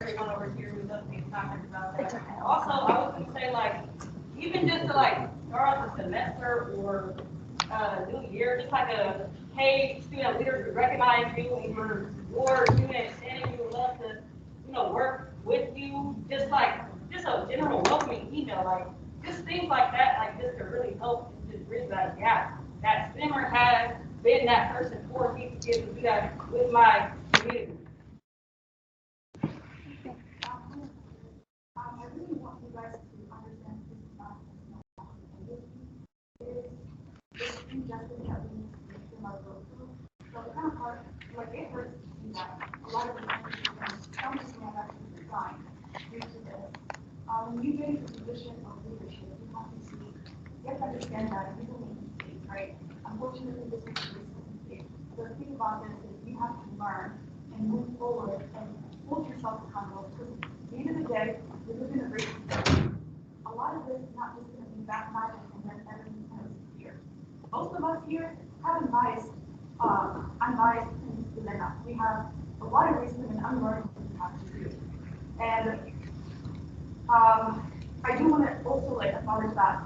everyone over here who's up to comments about that. Also, I was gonna say like, even just to like start off the semester or new year, just like a hey, student leaders, we recognize you and your student and we would love to, work with you. Just a general welcoming email, like just things like that, like this could really help and just bridge that gap. That Simmer has been that person for me to be able to do that with my community. I really want you guys to understand this is not it's injustice that we need to make them our go through. So it's kind of hard, like it hurts to see that a lot of the times some people have actually resigned due to this. When you get into a position of leadership, you have to see, you have to understand that you will make mistakes, right? Unfortunately, this is a recent mistake. The thing about this is you have to learn and move forward and hold yourself accountable because at the end of the day, we live in a great society. A lot of this is not just going to be that magic and then everything's going to disappear. Most of us here have a nice, unbiased opinions within us. We have a lot of wisdom and unlearning we have to do. And I do want to also acknowledge that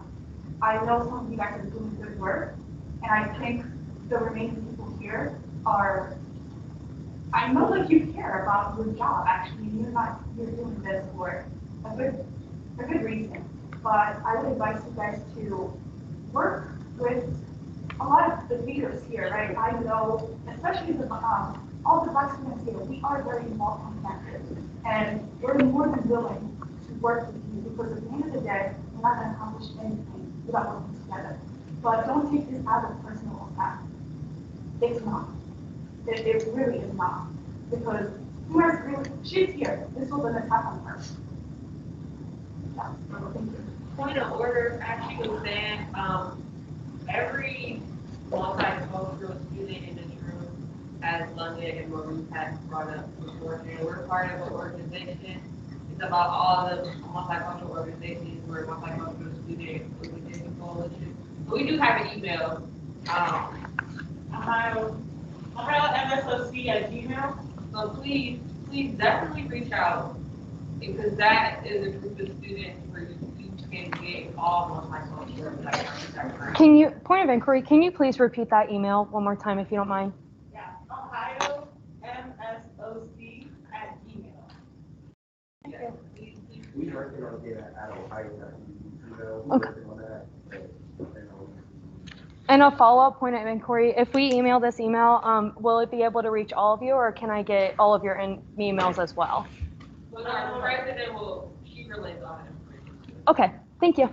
I know some of you guys are doing good work, and I think the remaining people here are. I know that you care about your job. Actually, you're doing this for a good reason. But I would advise you guys to work with a lot of the leaders here, right? I know, especially all the Black students here, we are very involved on campus, and we're more than willing to work with you because at the end of the day, we're not going to accomplish anything without working together. But don't take this as a personal attack. It's not. It really is not. Because she's here. This was an attack on her. Yeah, so thank you. Point of order, actually was saying, every multicultural student in this room, as London and Maurice had brought up before, and we're part of an organization. It's about all the multicultural organizations. We're a multicultural student within the coalition. So we do have an email. Ohio MSOC@gmail. So please definitely reach out because that is a group of students where you can get all multicultural. Can you, point of inquiry, can you please repeat that email one more time if you don't mind? Yeah, Ohio MSOC@gmail. Yeah. We working on getting at Ohio. Okay. And a follow-up point of inquiry, if we email this email, will it be able to reach all of you, or can I get all of your emails as well? Well, our president she relays all that information. Okay, thank you.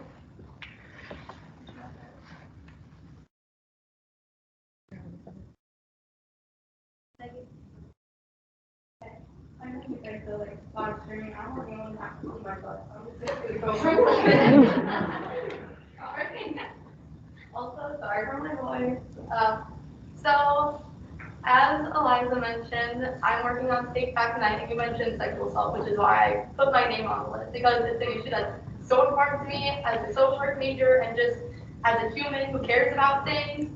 I know you guys feel like live streaming. I'm not going to have to see my butt. I'm just going to go. Also, sorry for my voice. So, as Eliza mentioned, I'm working on state facts, and I think you mentioned sexual assault, which is why I put my name on the list, because it's an issue that's so important to me as a social work major and just as a human who cares about things.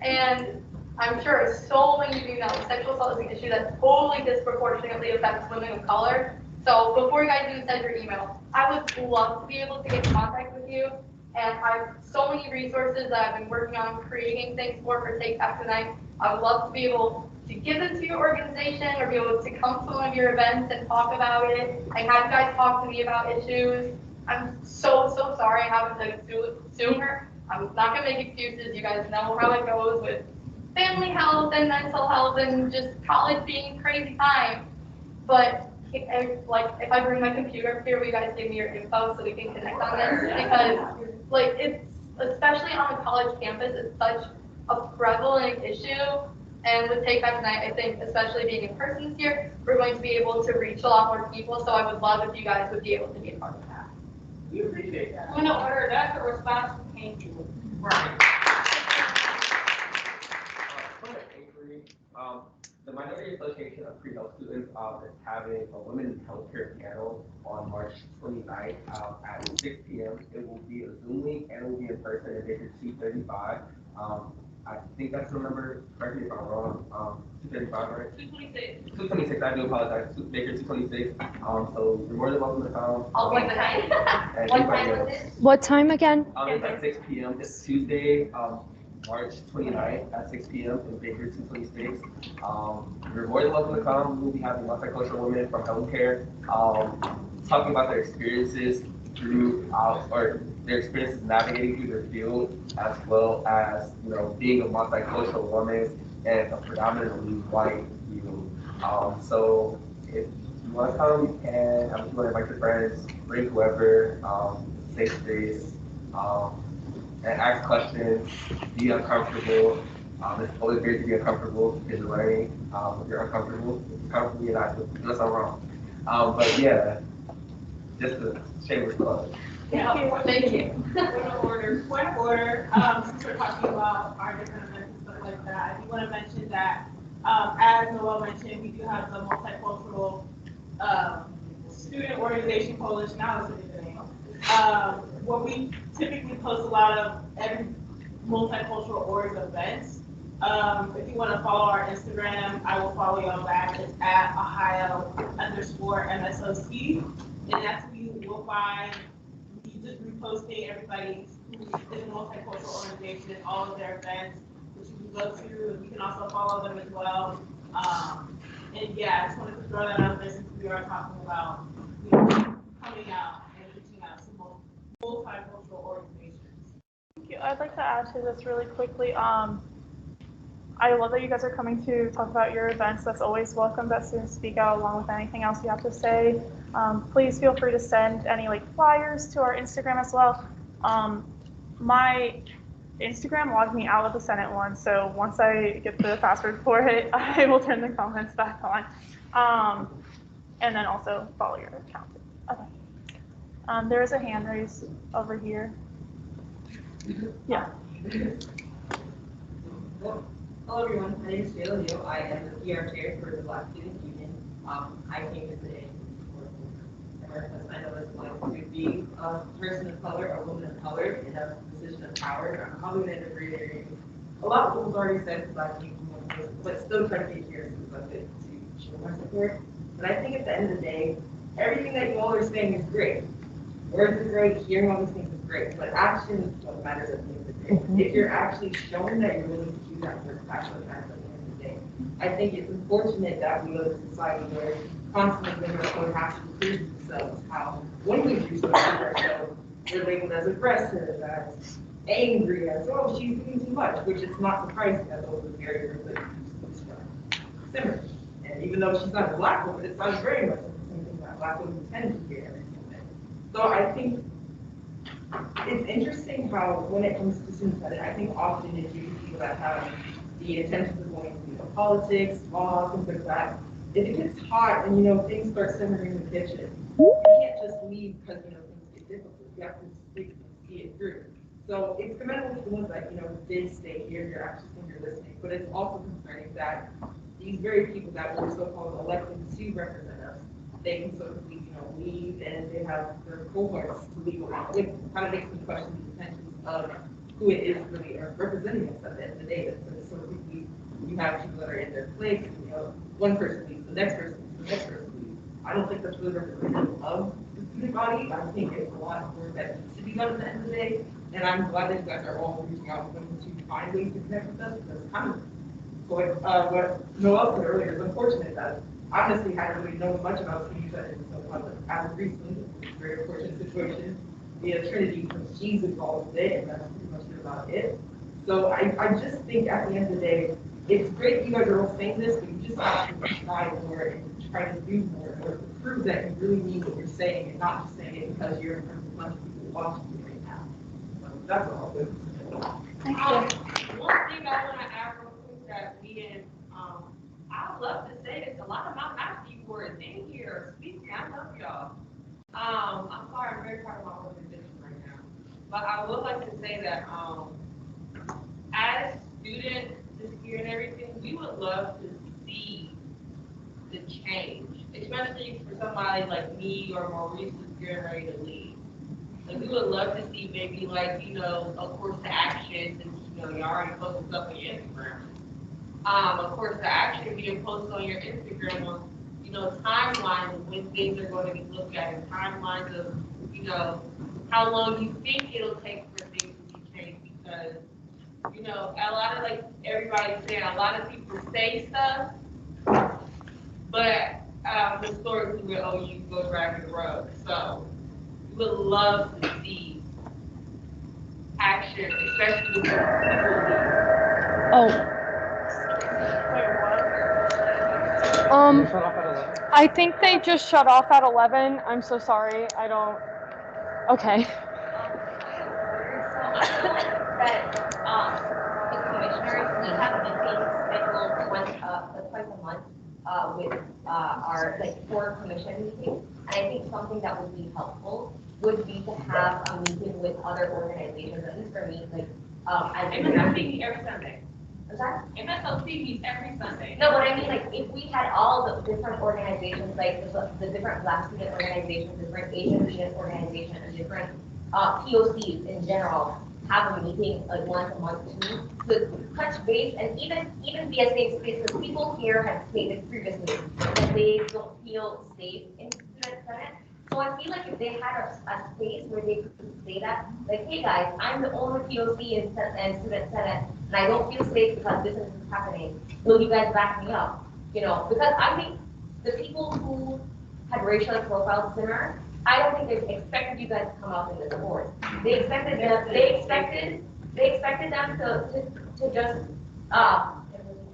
And I'm sure so many of you know sexual assault is an issue that totally disproportionately affects women of color. So before you guys even send your email, I would love to be able to get in contact with you. And I have so many resources that I've been working on creating things for Take Back Tonight. I would love to be able to give them to your organization or be able to come to one of your events and talk about it and have you guys talk to me about issues. I'm so sorry I haven't done it sooner. I'm not going to make excuses. You guys know how it goes with family health and mental health and just college being a crazy time. But if I bring my computer up here, will you guys give me your info so we can connect on this? Because it's, especially on a college campus, it's such a prevalent issue. And with Take Back Tonight, I think, especially being in person this year, we're going to be able to reach a lot more people. So I would love if you guys would be able to be a part of that. We appreciate that. Point of order, that's a response we came to. Right. The Minority Association of Pre-Health Students is having a women's healthcare panel on March 29th at 6 p.m. It will be a Zoom link and it will be in person at District C35. I think that's the number, correct me if I'm wrong, 235, right? 226. 226, I do apologize, Baker 226. So you're more than welcome to come. I'll be behind. And What anybody time else. was it? What time again? It's at 6 p.m. This Tuesday, March 29th at 6 p.m. in Baker 226. You're more than welcome to come. We'll be having multicultural women from healthcare, talking about their experiences or their experiences navigating through their field, as well as, being a multicultural woman and a predominantly white field. So if you want to come, you can. If you want to invite your friends, bring whoever, safe space, and ask questions, be uncomfortable. It's always great to be uncomfortable because you're learning. If you're uncomfortable, it's comfortable, you're not, unless I'm wrong. But yeah, just a shameless plug. Yeah, Thank you. Point of order, since we're talking about our different events and stuff like that, I do want to mention that, as Noel mentioned, we do have the multicultural, student organization coalition, now it's the name. Where we typically post a lot of every multicultural org events. If you want to follow our Instagram, I will follow you on that. It's at Ohio_MSOC. And that's who you will find. You just reposting everybody who is a multicultural organization, all of their events, which you can go to. You can also follow them as well. And yeah, I just wanted to throw that out there since we are talking about, coming out and reaching out to multicultural organizations. Thank you. I'd like to add to this really quickly. I love that you guys are coming to talk about your events. That's always welcome. That's to speak out along with anything else you have to say. Please feel free to send any flyers to our Instagram as well. My Instagram logged me out of the Senate one, so once I get the password for it, I will turn the comments back on. And then also follow your account. Okay. There is a hand raised over here. Yeah. Hello everyone, my name is Jayla Liu. I am the PR chair for the Black Student Union. I came visiting America. I know it's like to be a person of color, a woman of color in a position of power. I'm probably going to end up reiterating a lot of what was already said about people, but still try to be here since I'm good to show my support. But I think at the end of the day, everything that you all are saying is great. Words are great, hearing all these things is great, but action is what matters at the end of the day. If you're actually showing that you're willing to do that work, that's what matters at the end of the day. I think it's unfortunate that we live in a society where constantly women are going to have to prove themselves, how when we do something ourselves, we're labeled as aggressive, as angry, as, oh, she's doing too much, which is not surprising that those are very religious similar. And even though she's not a Black woman, it sounds very much like the same thing that Black women tend to hear every single day. So I think it's interesting how when it comes to student senate, I think often it's usually people that have the intentions of going to politics, law, things like that. If it gets hot and things start simmering in the kitchen, you can't just leave because things get difficult. You have to speak and see it through. So it's commendable to the ones that did stay here. You're actually saying you're listening, but it's also concerning that these very people that were so-called elected to represent us, they can sort of leave and they have their cohorts to leave along. It kind of makes me question the intentions of who it is really representing us at the end of the day. That sort of you have people that are in their place, one person leaves, the next person leaves, the next person leaves. I don't think that's really representative of the student body. I think it's a lot more that needs to be done at the end of the day. And I'm glad that you guys are all reaching out to find ways to connect with us, because it's kind of what Noel said earlier is unfortunate that honestly hadn't really known much about student senate until as of recently. It's a very unfortunate situation. Via Trinity, because she's involved with it, and that's pretty much about it. So I just think at the end of the day, it's great you guys are all saying this, but you just have to try more and try to do more in order to prove that you really mean what you're saying and not just saying it because you're in front of a bunch of people watching you right now. So that's all. Thank you. One thing I want to add real quick that we I would love to say this, a lot of my math people were in here speaking. I love y'all. I'm sorry, I'm very proud of my organization right now. But I would like to say that as students this year and everything, we would love to see the change, especially for somebody like me or Maurice who's getting ready to leave. Like we would love to see maybe a course to action, and know, you already posted stuff on your Instagram. Of course, the action being posted on your Instagram on, you know, timelines of when things are going to be looked at, and timelines of, you know, how long you think it'll take for things to be changed, because, you know, a lot of, like everybody's saying, a lot of people say stuff, but historically we're, oh, you go driving the road. So we would love to see action, especially with people. Oh, Wait, what? I think they just shut off at 11. I'm so sorry. I don't. Okay. The commissioners, we have meetings scheduled twice a month, with, our, like, four commission meetings. And I think something that would be helpful would be to have a meeting with other organizations, at least for me, like, as. MSLC meets every Sunday. Is that? MSLC meets every Sunday. No, but I mean, like, if we had all the different organizations, like the different Black student organizations, different Asian student organizations, and different POCs in general, have a meeting like once a month too, to touch base and even be a safe space, because people here have stated previously that they don't feel safe in student senate. So I feel like if they had a space where they could say that, like, hey guys, I'm the only POC in student senate, and I don't feel safe because this is happening. Will you guys back me up? You know, because I think the people who had racially profiled Simmer, I don't think they expected you guys to come out in this board. They expected them. They expected them to just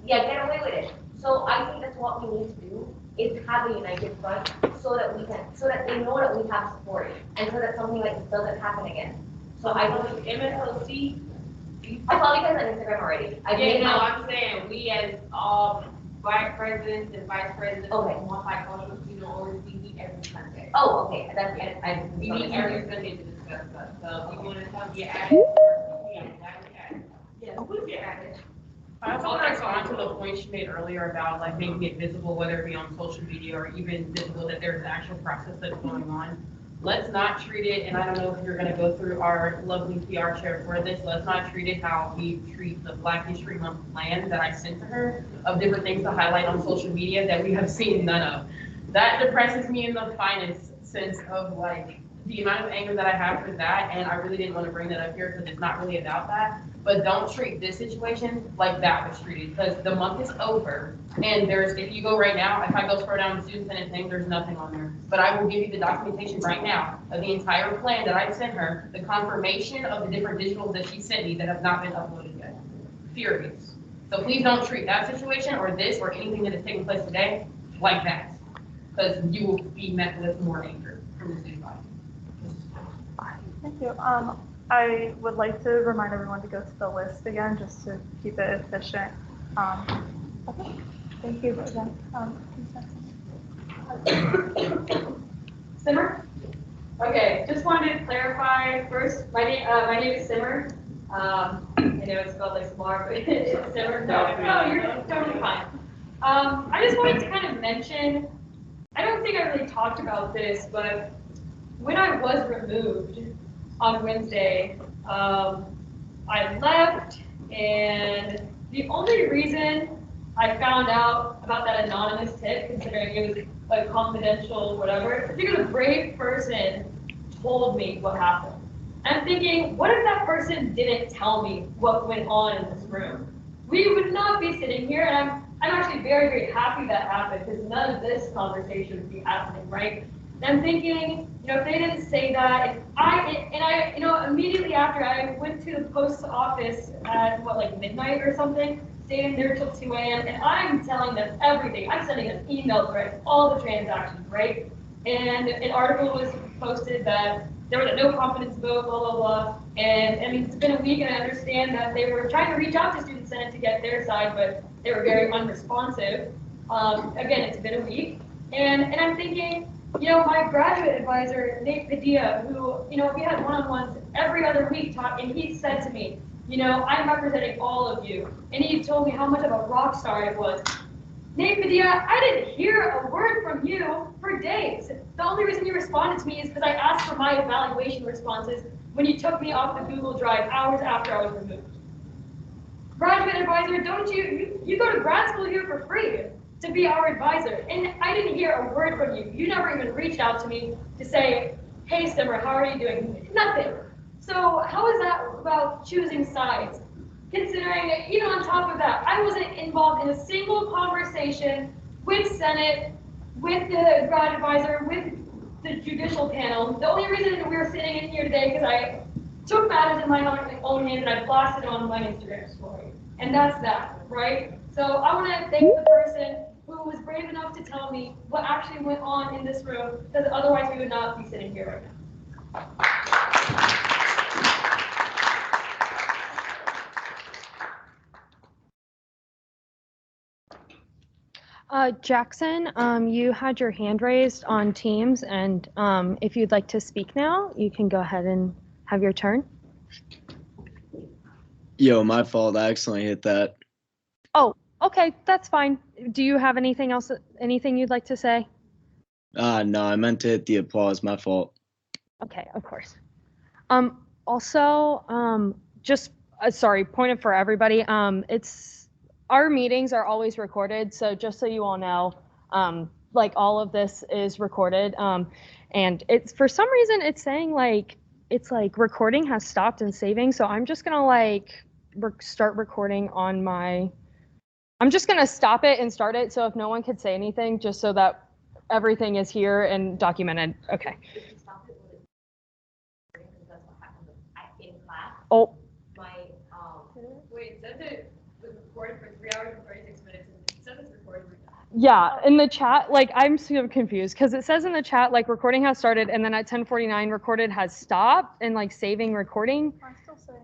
get away with it. So I think that's what we need to do, is have a united front, so that they know that we have support, and so that something like this doesn't happen again. So I think MSLC. I follow you guys on Instagram already. I'm saying we as all Black presidents and vice presidents of Okay. multicultural student orders, we meet every Sunday. Oh, okay, that's it. We meet every Sunday to discuss stuff. So if you want to come get added, yeah, glad to have you. Yes, we'll get at it. I also want to respond to the point she made earlier about like making it visible, whether it be on social media or even visible that there's an actual process that's going on. Let's not treat it, and I don't know if you're gonna go through our lovely PR chair for this, let's not treat it how we treat the Black History Month plan that I sent to her of different things to highlight on social media that we have seen none of. That depresses me in the finest sense of like the amount of anger that I have for that, and I really didn't want to bring that up here because it's not really about that. But don't treat this situation like that was treated, because the month is over, and if you go right now, if I go scroll down the student senate thing, there's nothing on there. But I will give you the documentation right now of the entire plan that I sent her, the confirmation of the different digitals that she sent me that have not been uploaded yet. Furious. So please don't treat that situation or this or anything that is taking place today like that, because you will be met with more anger from the student body. Thank you. I would like to remind everyone to go to the list again, just to keep it efficient. Okay. Thank you again. Simmer? Okay, just wanted to clarify first, my name is Simmer. I know it's spelled like Samar, but it's Simmer. No, you're totally fine. I just wanted to kind of mention, I don't think I really talked about this, but when I was removed on Wednesday, I left, and the only reason I found out about that anonymous tip, considering it was a confidential whatever, is because a brave person told me what happened. And I'm thinking, what if that person didn't tell me what went on in this room? We would not be sitting here, and I'm actually very, very happy that happened, because none of this conversation would be happening, right? And I'm thinking, if they didn't say that, immediately after I went to the post office at midnight or something, stayed in there till 2 a.m. and I'm telling them everything. I'm sending them email threads, all the transactions, right? And an article was posted that there was a no confidence vote, blah, blah, blah. And I mean, it's been a week, and I understand that they were trying to reach out to Student Senate to get their side, but they were very unresponsive. Again, it's been a week. And I'm thinking, my graduate advisor, Nate Padilla, who, we had one-on-ones every other week and he said to me, I'm representing all of you. And he told me how much of a rock star it was. Nate Padilla, I didn't hear a word from you for days. The only reason you responded to me is because I asked for my evaluation responses when you took me off the Google Drive hours after I was removed. graduate advisor, don't you go to grad school here for free to be our advisor. And I didn't hear a word from you. You never even reached out to me to say, hey, Simmer, how are you doing? Nothing. So how is that about choosing sides? Considering, on top of that, I wasn't involved in a single conversation with Senate, with the grad advisor, with the judicial panel. The only reason that we're sitting in here today because I took matters in my own hand and I blasted it on my Instagram story. And that's that, right? So I want to thank the person who was brave enough to tell me what actually went on in this room, because otherwise we would not be sitting here right now. Jackson, you had your hand raised on Teams, and if you'd like to speak now, you can go ahead and have your turn. Yo, my fault. I accidentally hit that. Oh, okay, that's fine. Do you have anything else, anything you'd like to say? No, I meant to hit the applause. My fault. Okay, of course. Also, just sorry, point it for everybody. It's our meetings are always recorded, so just so you all know, like all of this is recorded. And it's for some reason it's saying like it's like recording has stopped and saving, so I'm just gonna like start recording on my. I'm just gonna stop it and start it, so if no one could say anything, just so that everything is here and documented. Okay. Oh. Wait, it says it was recorded for 3 hours and 36 minutes, and it says it's recorded for. Yeah, in the chat, like I'm so confused because it says in the chat like recording has started, and then at 10:49 recorded has stopped and like saving recording,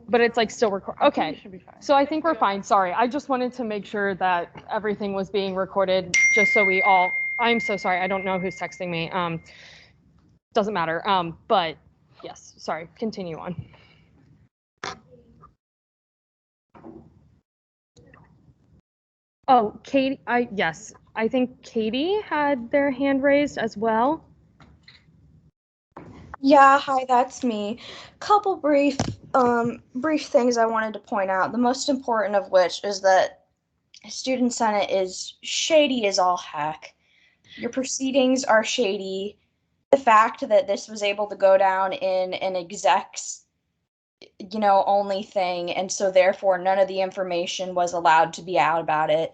but it's like still record. Okay, so I think we're fine. Sorry, I just wanted to make sure that everything was being recorded, just so we all. I'm so sorry. I don't know who's texting me. Doesn't matter. But yes, sorry. Continue on. Oh, Katie, yes, I think Katie had their hand raised as well. Yeah, hi, that's me. Couple brief things I wanted to point out. The most important of which is that Student Senate is shady as all heck. Your proceedings are shady. The fact that this was able to go down in an execs, only thing, and so therefore none of the information was allowed to be out about it,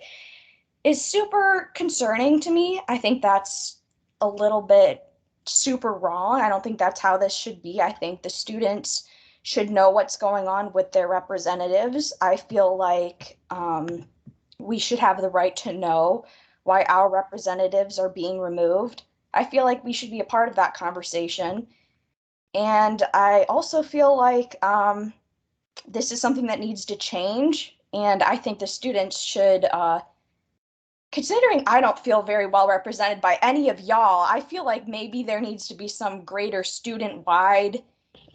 is super concerning to me. I think that's a little bit super wrong. I don't think that's how this should be. I think the students should know what's going on with their representatives. I feel like we should have the right to know why our representatives are being removed. I feel like we should be a part of that conversation. And I also feel like this is something that needs to change. And I think the students should, considering I don't feel very well represented by any of y'all, I feel like maybe there needs to be some greater student-wide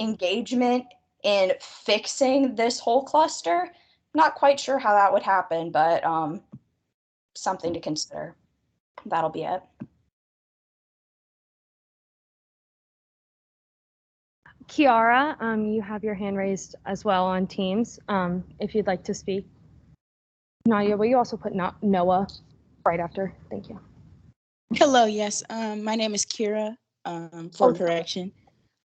engagement in fixing this whole cluster. Not quite sure how that would happen, but something to consider. That'll be it. Kiara, you have your hand raised as well on Teams, if you'd like to speak. Nadia, will you also put Noah right after? Thank you. Hello, yes. My name is Kira, for correction.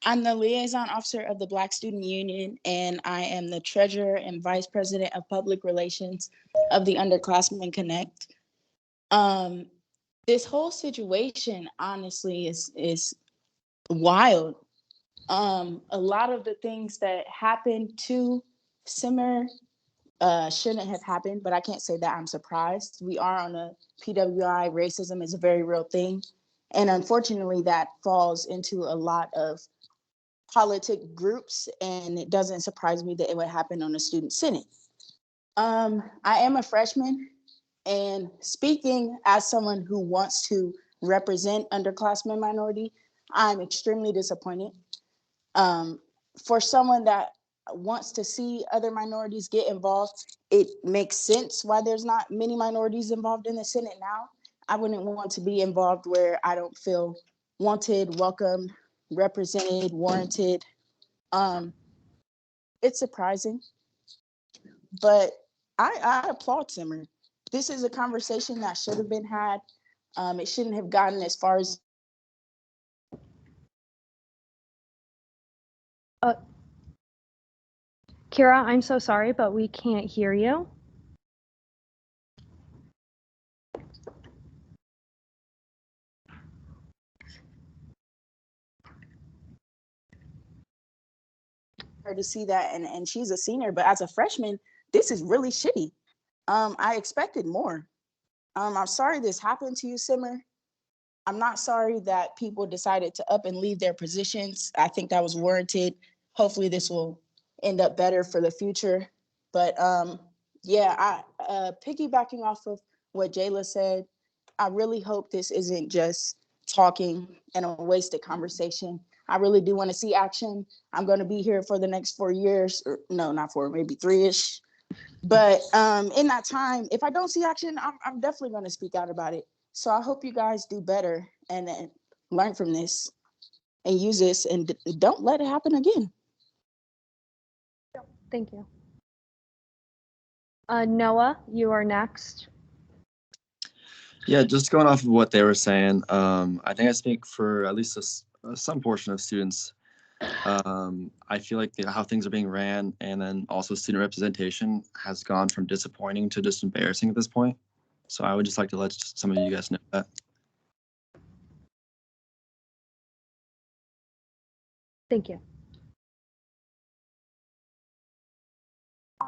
I'm the liaison officer of the Black Student Union, and I am the treasurer and vice president of public relations of the Underclassmen Connect. This whole situation, honestly, is wild. A lot of the things that happened to Simmer shouldn't have happened, but I can't say that I'm surprised. We are on a PWI. Racism is a very real thing. And unfortunately, that falls into a lot of politic groups, and it doesn't surprise me that it would happen on a student senate. I am a freshman, and speaking as someone who wants to represent underclassmen minority, I'm extremely disappointed. For someone that wants to see other minorities get involved, it makes sense why there's not many minorities involved in the Senate now. I wouldn't want to be involved where I don't feel wanted, welcomed, represented, warranted. It's surprising, but I applaud Simmer. This is a conversation that should have been had. It shouldn't have gotten as far as. Kira, I'm so sorry, but we can't hear you. Her to see that, and she's a senior, but as a freshman, this is really shitty. I expected more. I'm sorry this happened to you, Simmer. I'm not sorry that people decided to up and leave their positions. I think that was warranted. Hopefully this will end up better for the future. But yeah, piggybacking off of what Jayla said, I really hope this isn't just talking and a wasted conversation. I really do want to see action. I'm going to be here for the next 4 years, or no, not 4, maybe 3-ish. But in that time, if I don't see action, I'm definitely going to speak out about it. So I hope you guys do better and learn from this and use this and don't let it happen again. Thank you. Noah, you are next. Yeah, just going off of what they were saying, I think I speak for at least some portion of students. I feel like how things are being ran and then also student representation has gone from disappointing to just embarrassing at this point. So I would just like to let some of you guys know that. Thank you.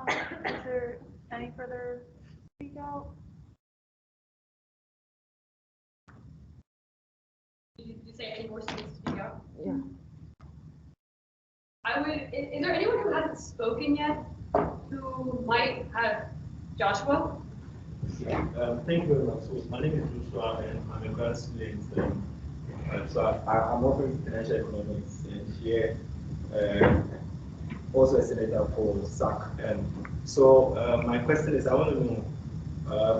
Is there any further speak out? Did you say any more students speak out? Yeah. Is there anyone who hasn't spoken yet who might have, Joshua? Thank you very much. So my name is Joshua and I'm a grad student. So I'm offering financial economics and here also a senator for Msoc. So my question is, I want to know,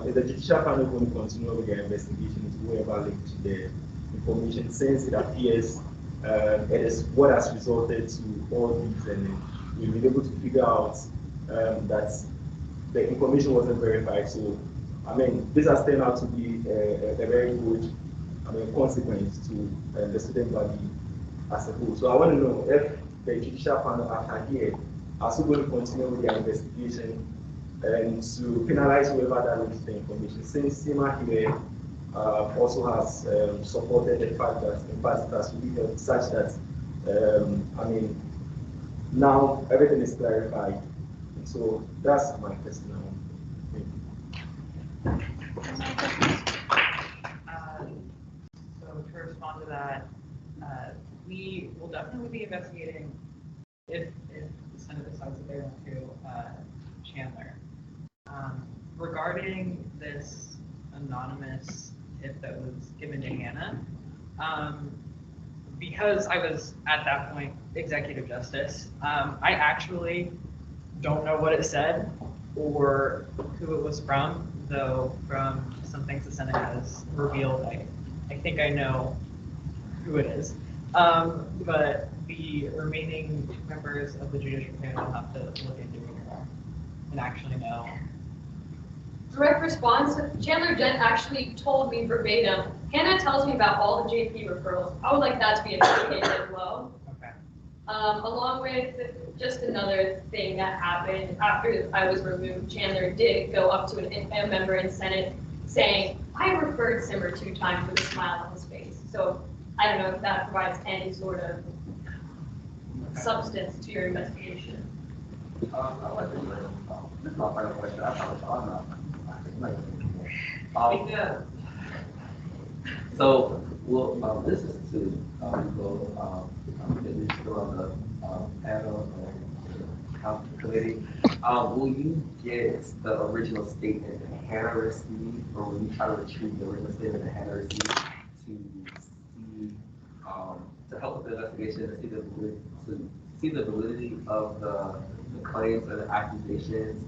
is the judicial panel going to continue with their investigation into whoever leaked the information, since it appears it is what has resulted to all these, and we've been able to figure out that the information wasn't verified. So, I mean, this has turned out to be a very good, consequence to the student body as a whole. So I want to know if the judicial panel after here are still going to continue with their investigation and to penalize whoever that leaks the information, since SEMA here also has supported the fact that, in fact, it has really helped such that, now everything is clarified. And so that's my question now. So to respond to that, we will definitely be investigating if the Senate decides that they want to Chandler. Regarding this anonymous tip that was given to Hannah, because I was at that point executive justice, I actually don't know what it said or who it was from, though from some things the Senate has revealed, I think I know who it is. But the remaining members of the judicial panel will have to look into it more and actually know. Direct response, Chandler Jen actually told me verbatim, Hannah tells me about all the JP referrals. I would like that to be investigated as well. Okay. Along with just another thing that happened after I was removed, Chandler did go up to a member in Senate saying, I referred Simmer 2 times with a smile on his face. So I don't know if that provides any sort of substance to your investigation. I'd like to know, this is my final question. I promise so, well, this is to people still on the panel and committee. Will you get the original statement that Hannah received, or will you try to retrieve the original statement that Hannah received to see, to help with the investigation and see the validity of the claims or the accusations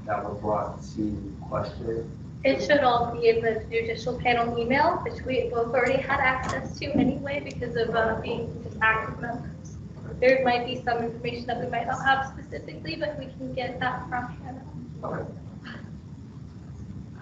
that were brought to question? It should all be in the judicial panel email, which we both already had access to anyway because of being just active members. There might be some information that we might not have specifically, but we can get that from Hannah. I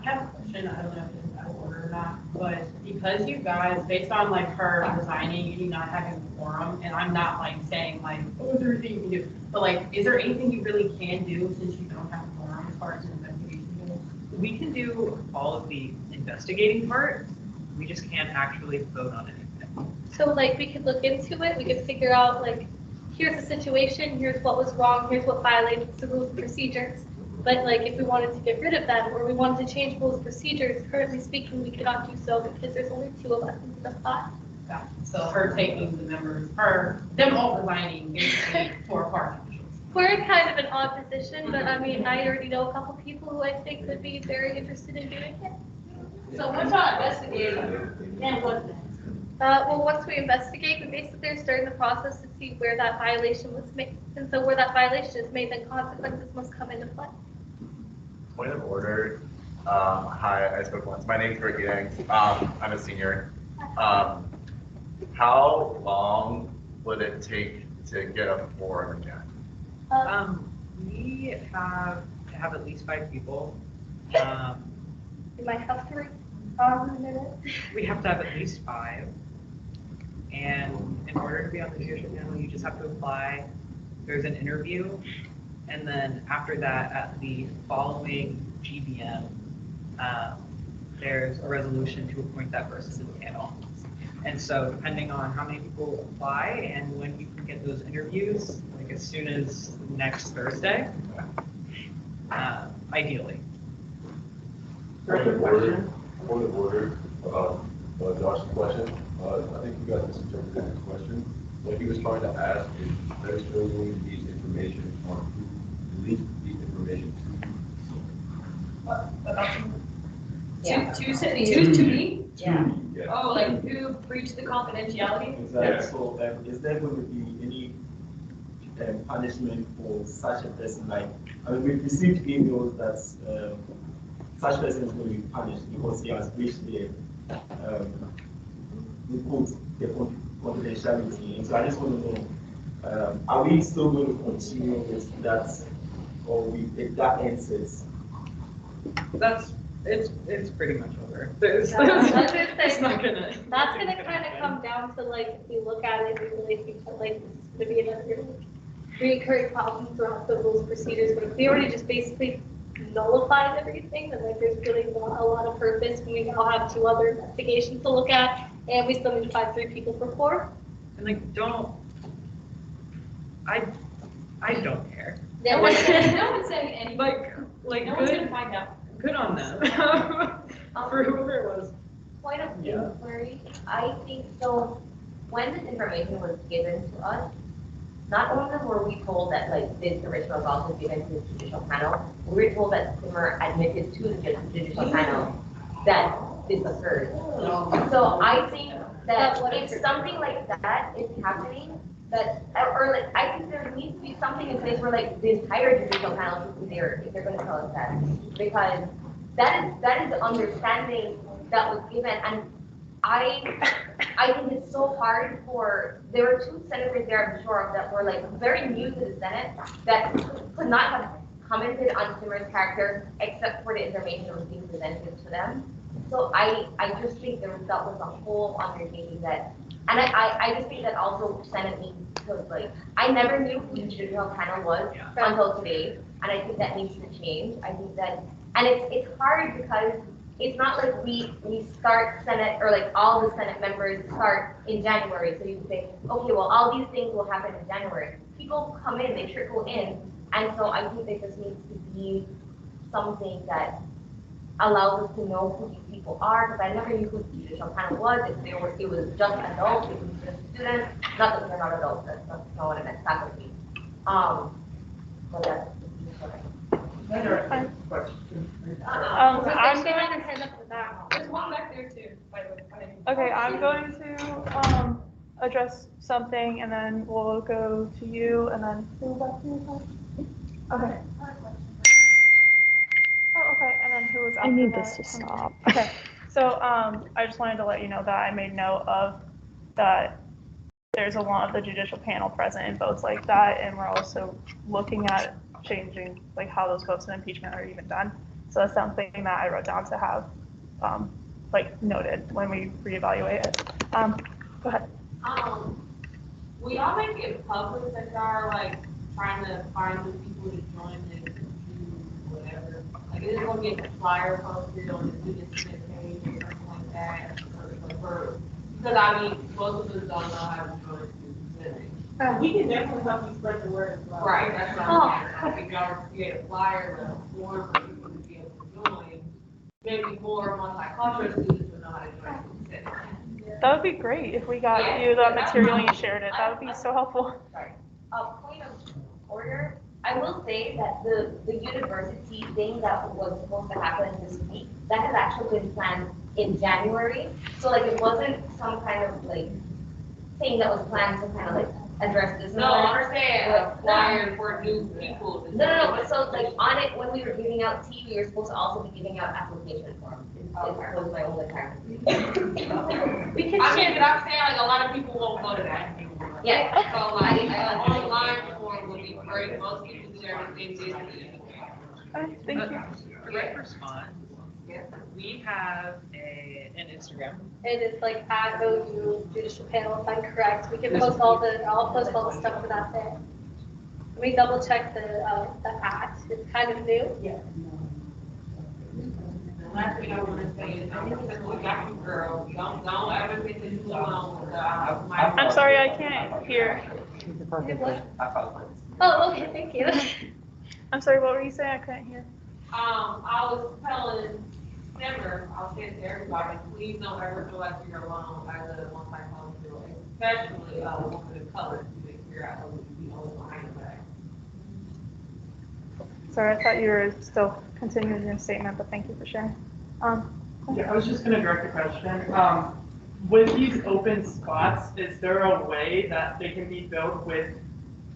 have a question, I don't know if it's out of order or not, but because you guys, based on like her resigning, you not having a quorum, and I'm not like saying like, oh, is there anything you can do? But like, is there anything you really can do since you don't have a quorum as far as an investigation goes? We can do all of the investigating part, we just can't actually vote on anything. So like, we could look into it, we could figure out like, here's the situation, here's what was wrong, here's what violates the rules and procedures. But like, if we wanted to get rid of them, or we wanted to change rules and procedures, currently speaking, we cannot do so because there's only 2 of us in the spot. Gotcha. So her taking the members, them all resigning basically for party officials. We're in kind of an odd position, but I mean, I already know a couple people who I think would be very interested in doing it. So once y'all investigate, then what's next? Well, once we investigate, we basically are starting the process to see where that violation was made. And so where that violation is made, then consequences must come into play. Point of order. Hi, I spoke once. My name's Ricky Hanks. I'm a senior. How long would it take to get a quorum again? We have to have at least 5 people. We might have 3 in a minute. We have to have at least 5. And in order to be on the judicial panel, you just have to apply. There's an interview. And then after that, at the following GBM, there's a resolution to appoint that person to the panel. And so depending on how many people apply and when you can get those interviews, like as soon as next Thursday, ideally. Point of order, Josh's question. I think you guys misinterpreted the question. What he was trying to ask is, there's still going to be information on who leaked the information To me? Yeah. Oh, like who breached the confidentiality? Exactly. Yeah. So is there going to be any punishment for such a person? Like, I mean, we've received emails that such person is going to be punished because he has breached the confidentiality. And so I just want to know, are we still going to continue with that, or if that ends it? It's pretty much over. That's kind gonna of come down to like, if we look at it, we really think that like, this is going to be another recurring problem throughout the rules and procedures. But if we already just basically nullified everything, then like there's really not a lot of purpose when we now have 2 other investigations to look at, and we still need to find 3 people for 4. And like, I don't care. No one's saying anything. Like No one's gonna find out. Good on them. For whoever it was. Point of inquiry, I think so. When this information was given to us, not only were we told that like this information was also given to the judicial panel, we were told that Simmer admitted to the judicial panel that this occurred. So I think that if something like that is happening, that, or like, I think there needs to be something in place where like the entire judicial panel should be there if they're going to tell us that, because that is the understanding that was given. And I think it's so hard for, there were 2 senators there, I'm sure of, that were like very new to the Senate that could not have commented on Simmer's character except for the information that was being presented to them. So I just think that was a whole undertaking that, and I just think that also Senate needs to, like, I never knew who the judicial panel was until today, and I think that needs to change. I think that, and it's hard because it's not like we start Senate, or like all the Senate members start in January, so you can say, okay, well, all these things will happen in January. People come in, they trickle in, and so I think there just needs to be something that allows us to know who these people are, because I never knew who the judicial panel was. If it was just adults, it was just students. Not that they're not adults, that's not what I meant, faculty. But that's I'm going. There's one back there too, by the way. Okay, I'm going to address something, and then we'll go to you, and then who back to you? Okay. Oh, okay, and then who was after I need that? this to stop. Okay, so I just wanted to let you know that I made note of that. There's a lot of the judicial panel present in votes like that, and we're also looking at changing like how those votes in impeachment are even done. So that's something that I wrote down to have like noted when we reevaluate it. Go ahead. Will y'all make it public that y'all are like trying to find new people to join and do whatever? Like, is it gonna get a flyer posted on the student senate page or something like that? Because I mean, most of us don't know how to join the student senate. We can definitely help you spread the word as well. Right, that's what I'm saying. If y'all were to create a flyer, the form for people to be able to join, maybe more multicultural students would know how to join the senate. That would be great if we got you the material and you shared it. That would be so helpful. Point of order, I will say that the university thing that was supposed to happen this week, that has actually been planned in January. So like it wasn't some kind of like thing that was planned to kind of like address this. No, I understand, a flyer for new people. No. So like on it, when we were giving out tea, we were supposed to also be giving out application forms. It was my only time. We can I'm saying like a lot of people won't go to that anymore. Yeah. So like an online form would be great. Most people do everything digitally. Thank you. Direct response. We have an Instagram. It is like at OU judicial panel, if I'm correct. We can post I'll post all the stuff for that there. Let me double check the act. It's kind of new. Yeah. The last thing I want to say is, I'm just a Jackie girl. Don't ever get to do alone with I'm sorry, I can't hear. Oh, okay, thank you. I'm sorry, what were you saying? I couldn't hear. I was telling Simmer, I was saying to everybody, please don't ever feel like you're alone as a multicultural, especially a woman of color, to figure out what you know behind that. Sorry, I thought you were still continuing your statement, but thank you for sharing. Yeah, I was just going to direct a question. With these open spots, is there a way that they can be filled with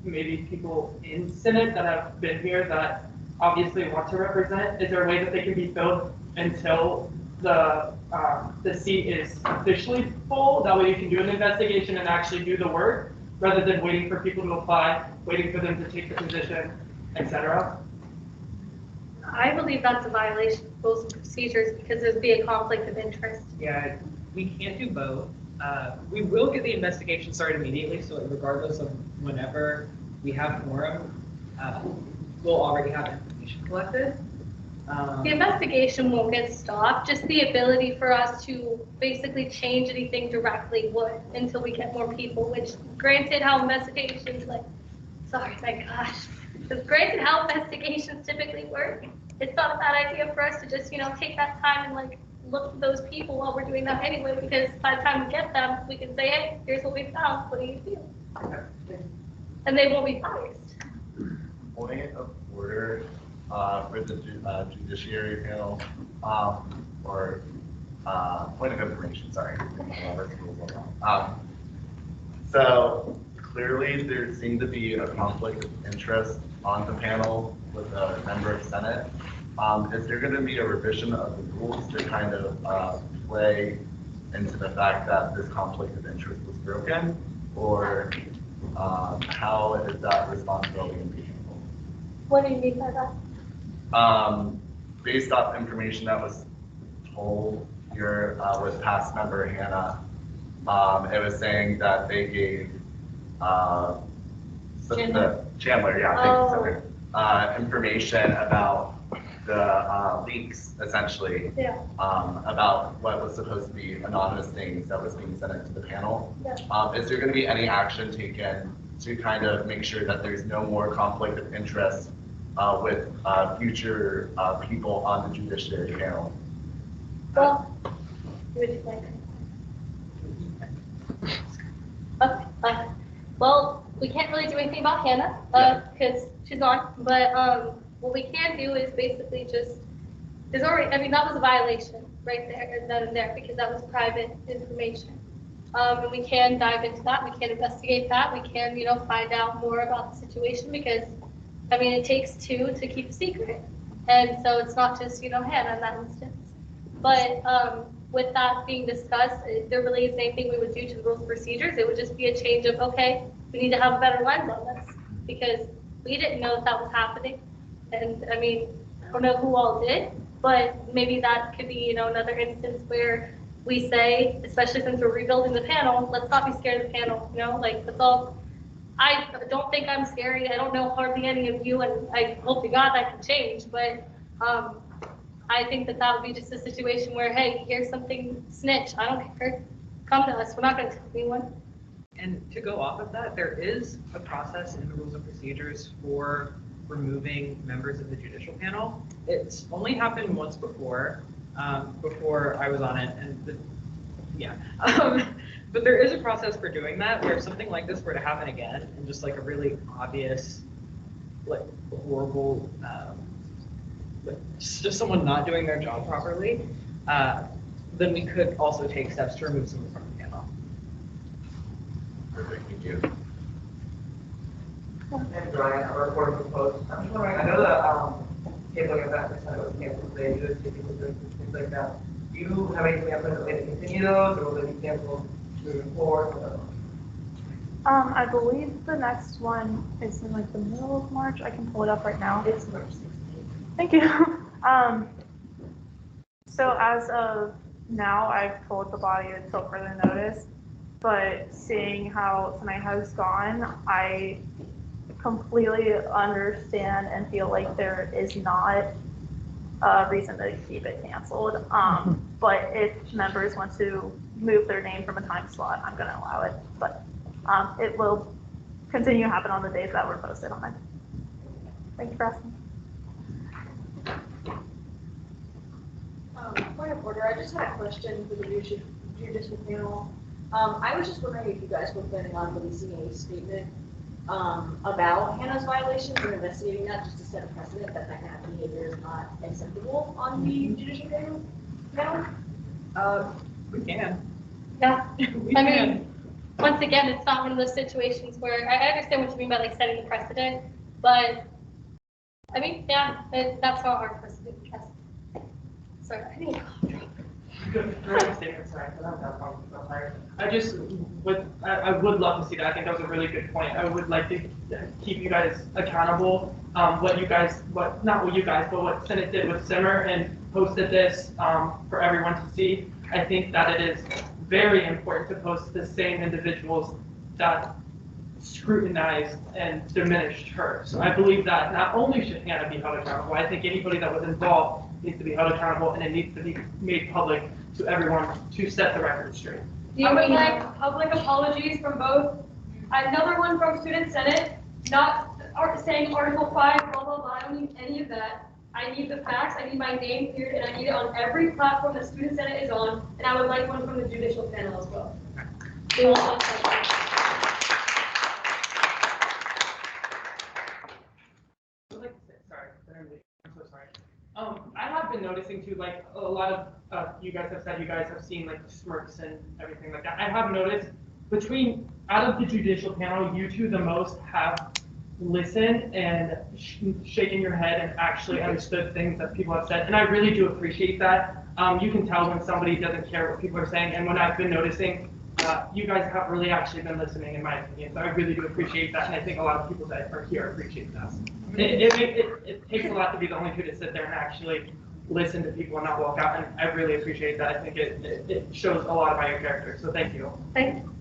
maybe people in Senate that have been here that obviously want to represent? Is there a way that they can be filled until the seat is officially full? That way you can do an investigation and actually do the work rather than waiting for people to apply, waiting for them to take the position, etc. I believe that's a violation of rules and procedures because there'd be a conflict of interest. Yeah, we can't do both. We will get the investigation started immediately, so regardless of whenever we have quorum, we'll already have information collected. The investigation won't get stopped, just the ability for us to basically change anything directly would until we get more people, which granted how investigations sorry, my gosh. Because granted how investigations typically work, it's not a bad idea for us to just, take that time and look for those people while we're doing that anyway, because by the time we get them, we can say, hey, here's what we found, what do you feel? And they won't be biased. Point of order for the judiciary panel, or point of information, sorry. So clearly there seemed to be a conflict of interest on the panel with a member of Senate. Is there going to be a revision of the rules to kind of play into the fact that this conflict of interest was broken, or how is that responsibility impeachable? What do you mean by that? Based off information that was told here with past member Hannah, it was saying that they gave Chandler, yeah, thank you, Senator, information about the leaks, essentially, about what was supposed to be anonymous things that was being sent into the panel. Is there going to be any action taken to kind of make sure that there's no more conflict of interest with future people on the judiciary panel? Well, would you like okay. Well, we can't really do anything about Hannah because she's gone. But what we can do is basically just that was a violation right there and then and there because that was private information. And we can dive into that. We can investigate that. We can, find out more about the situation because, it takes two to keep a secret. And so it's not just, Hannah in that instance. But with that being discussed, if there really is anything we would do to the rules and procedures, it would just be a change of, okay, we need to have a better lens on this because we didn't know that was happening. And I mean, I don't know who all did, but maybe that could be, you know, another instance where we say, especially since we're rebuilding the panel, let's not be scared of the panel, you know, like that's all. I don't think I'm scary. I don't know hardly any of you, and I hope to God that can change, but I think that would be just a situation where, hey, here's something, snitch, I don't care, come to us, we're not gonna tell anyone. And to go off of that, there is a process in the rules and procedures for removing members of the judicial panel. It's only happened once before I was on it, and but there is a process for doing that, where if something like this were to happen again, and just like a really obvious, like horrible, just someone not doing their job properly, then we could also take steps to remove someone from the panel. Perfect, thank you. And Brian, a report from Post. I'm just wondering, I know that table your back percent was canceled today due to technical difficulties, things like that. Do you have anything else in the way to continue those, or will they be canceled moving forward? I believe the next one is in like the middle of March. I can pull it up right now. It's March 16th. Thank you. So as of now, I've told the body until further notice, but seeing how tonight has gone, I completely understand and feel like there is not a reason to keep it canceled. But if members want to move their name from a time slot, I'm going to allow it. But it will continue to happen on the days that were posted on it. Thank you for asking. Point of order, I just had a question for the judicial panel. I was just wondering if you guys were planning on releasing a statement about Hannah's violations and investigating that, just to set a precedent that that kind of behavior is not acceptable on the judicial panel? We can. Yeah, We I can. mean, once again, it's not one of those situations where, I understand what you mean by like setting the precedent, but I mean, yeah, that's not our precedent. Sorry, I need a cough drop. I would love to see that. I think that was a really good point. I would like to keep you guys accountable. Not what you guys, but what Senate did with Simmer and posted this for everyone to see. I think that it is very important to post the same individuals that scrutinized and diminished her. So I believe that not only should Hannah be held accountable, I think anybody that was involved needs to be held accountable, and it needs to be made public to everyone to set the record straight. I would like public apologies from both, another one from Student Senate, not saying Article 5, blah, blah, blah, I don't need any of that. I need the facts, I need my name cleared, and I need it on every platform that Student Senate is on, and I would like one from the judicial panel as well. We want one section. I'm so sorry. I have been noticing too, like a lot of you guys have said you guys have seen like smirks and everything like that. I have noticed out of the judicial panel, you two the most have listened and shaken your head and actually understood things that people have said, and I really do appreciate that. You can tell when somebody doesn't care what people are saying, and when I've been noticing, you guys have really actually been listening, in my opinion. So I really do appreciate that, and I think a lot of people that are here appreciate that. It takes a lot to be the only two to sit there and actually listen to people and not walk out, and I really appreciate that. I think it shows a lot about your character, so thank you. Thank you.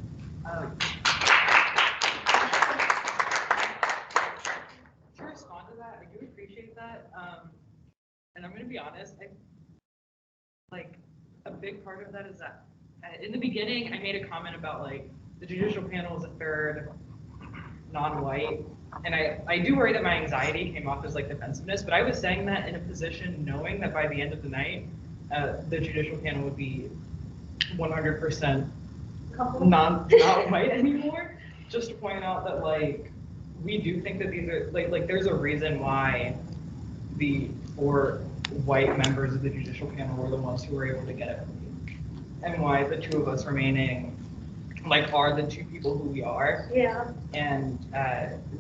To respond to that, I do appreciate that, and I'm going to be honest, like a big part of that is that in the beginning, I made a comment about like the judicial panel is a third non-white, and I do worry that my anxiety came off as like defensiveness, but I was saying that in a position knowing that by the end of the night, the judicial panel would be 100% not white anymore. Just to point out that like we do think that these are like there's a reason why the 4 white members of the judicial panel were the ones who were able to get it, and why the 2 of us remaining like are the 2 people who we are. Yeah. And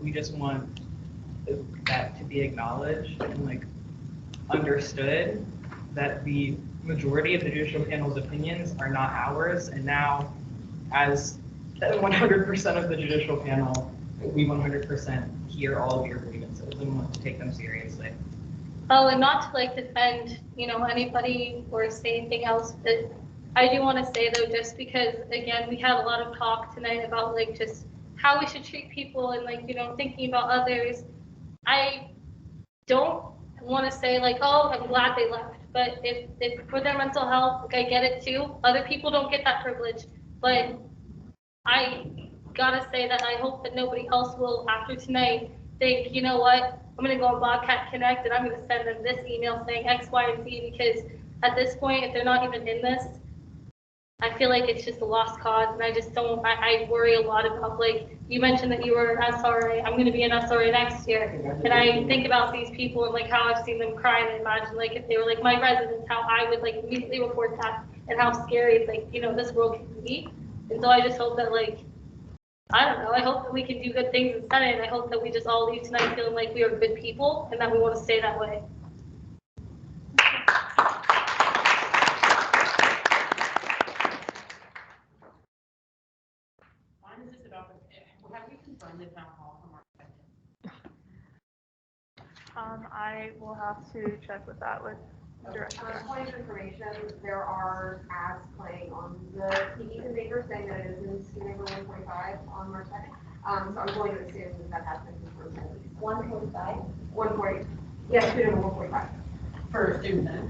we just want that to be acknowledged and like understood that the majority of the judicial panel's opinions are not ours, and now as 100% of the judicial panel, we 100% hear all of your grievances. So we want to take them seriously. Oh, and not to like defend, anybody or say anything else, but I do want to say though, just because again, we had a lot of talk tonight about like just how we should treat people and like, thinking about others. I don't want to say like, oh, I'm glad they left, but if for their mental health, like I get it too. Other people don't get that privilege, but I gotta say that I hope that nobody else will after tonight think, you know what, I'm gonna go on Bobcat Connect and I'm gonna send them this email saying X, Y, and Z, because at this point, if they're not even in this, I feel like it's just a lost cause, and I just don't, I worry a lot about, like, you mentioned that you were an SRA, I'm gonna be an SRA next year, and I think about these people and like how I've seen them cry, and I imagine like if they were like my residents, how I would like immediately report that, and how scary, like, this world can be. And so I just hope that like, I don't know, I hope that we can do good things in Senate, and I hope that we just all leave tonight feeling like we are good people, and that we want to stay that way. Mine is just about have we confirmed the town hall from our I will have to check with that with the director. For point of information, there are ads playing on the TV in Baker saying that it is in student number 145 on March 2nd. So I'm going to assume that has been confirmed at least. 145? 140. Yeah, student number 145. For student then?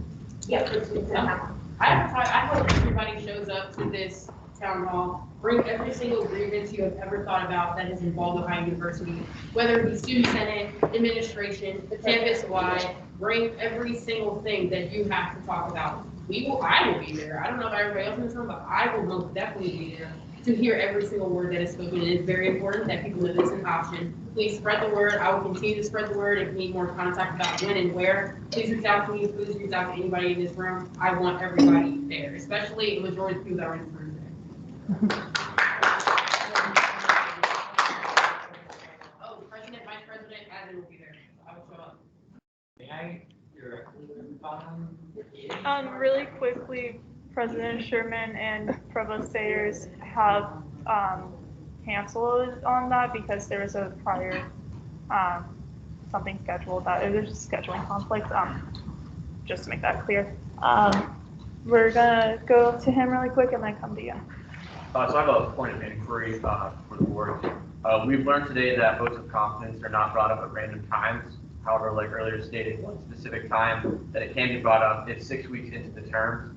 Yeah, for students in town. I hope everybody shows up to this town hall, bring every single grievance you have ever thought about that is involved with Ohio University, whether it be student senate, administration, campus-wide, bring every single thing that you have to talk about. I will be there. I don't know about everybody else in this room, but I will most definitely be there to hear every single word that is spoken. It is very important that people know this is an option. Please spread the word. I will continue to spread the word. If you need more contact about when and where, please reach out to me. Please reach out to anybody in this room. I want everybody there, especially the majority of people that are in this room today. Oh, President, Vice President, Admin will be there. I will show up. May I directly respond? Really quickly, President Sherman and Provost Sayers have canceled on that because there was a prior something scheduled that there's just scheduling conflict. Just to make that clear, we're gonna go to him really quick and then come to you. So I have a point of inquiry for the board. We've learned today that votes of confidence are not brought up at random times. However, like earlier stated, one specific time that it can be brought up is 6 weeks into the term.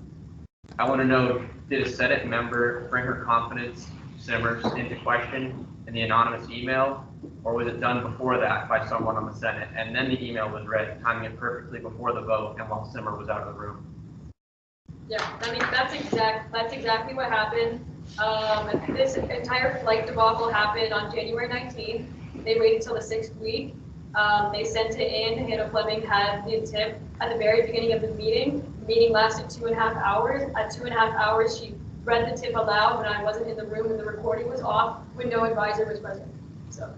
I want to know, did a Senate member bring her confidence simmers into question in the anonymous email, or was it done before that by someone on the Senate, and then the email was read, timing it perfectly before the vote and while Simmer was out of the room? Yeah, I mean, that's exactly what happened. This entire flight debacle happened on January 19th. They waited until the 6th week. They sent it in. Hannah Fleming had the tip at the very beginning of the meeting. The meeting lasted 2.5 hours. At 2.5 hours, she read the tip aloud when I wasn't in the room and the recording was off when no advisor was present. So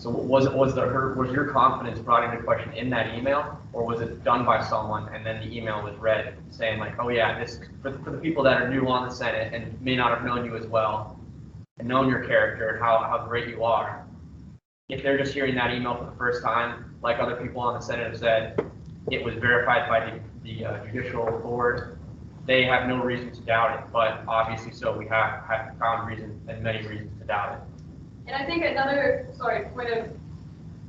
was your confidence brought into question in that email, or was it done by someone and then the email was read saying like, oh yeah, this for the people that are new on the Senate and may not have known you as well and known your character and how great you are, if they're just hearing that email for the first time, like other people on the Senate have said, it was verified by the judicial board, they have no reason to doubt it, but obviously so we have found reason and many reasons to doubt it. And I think another, point of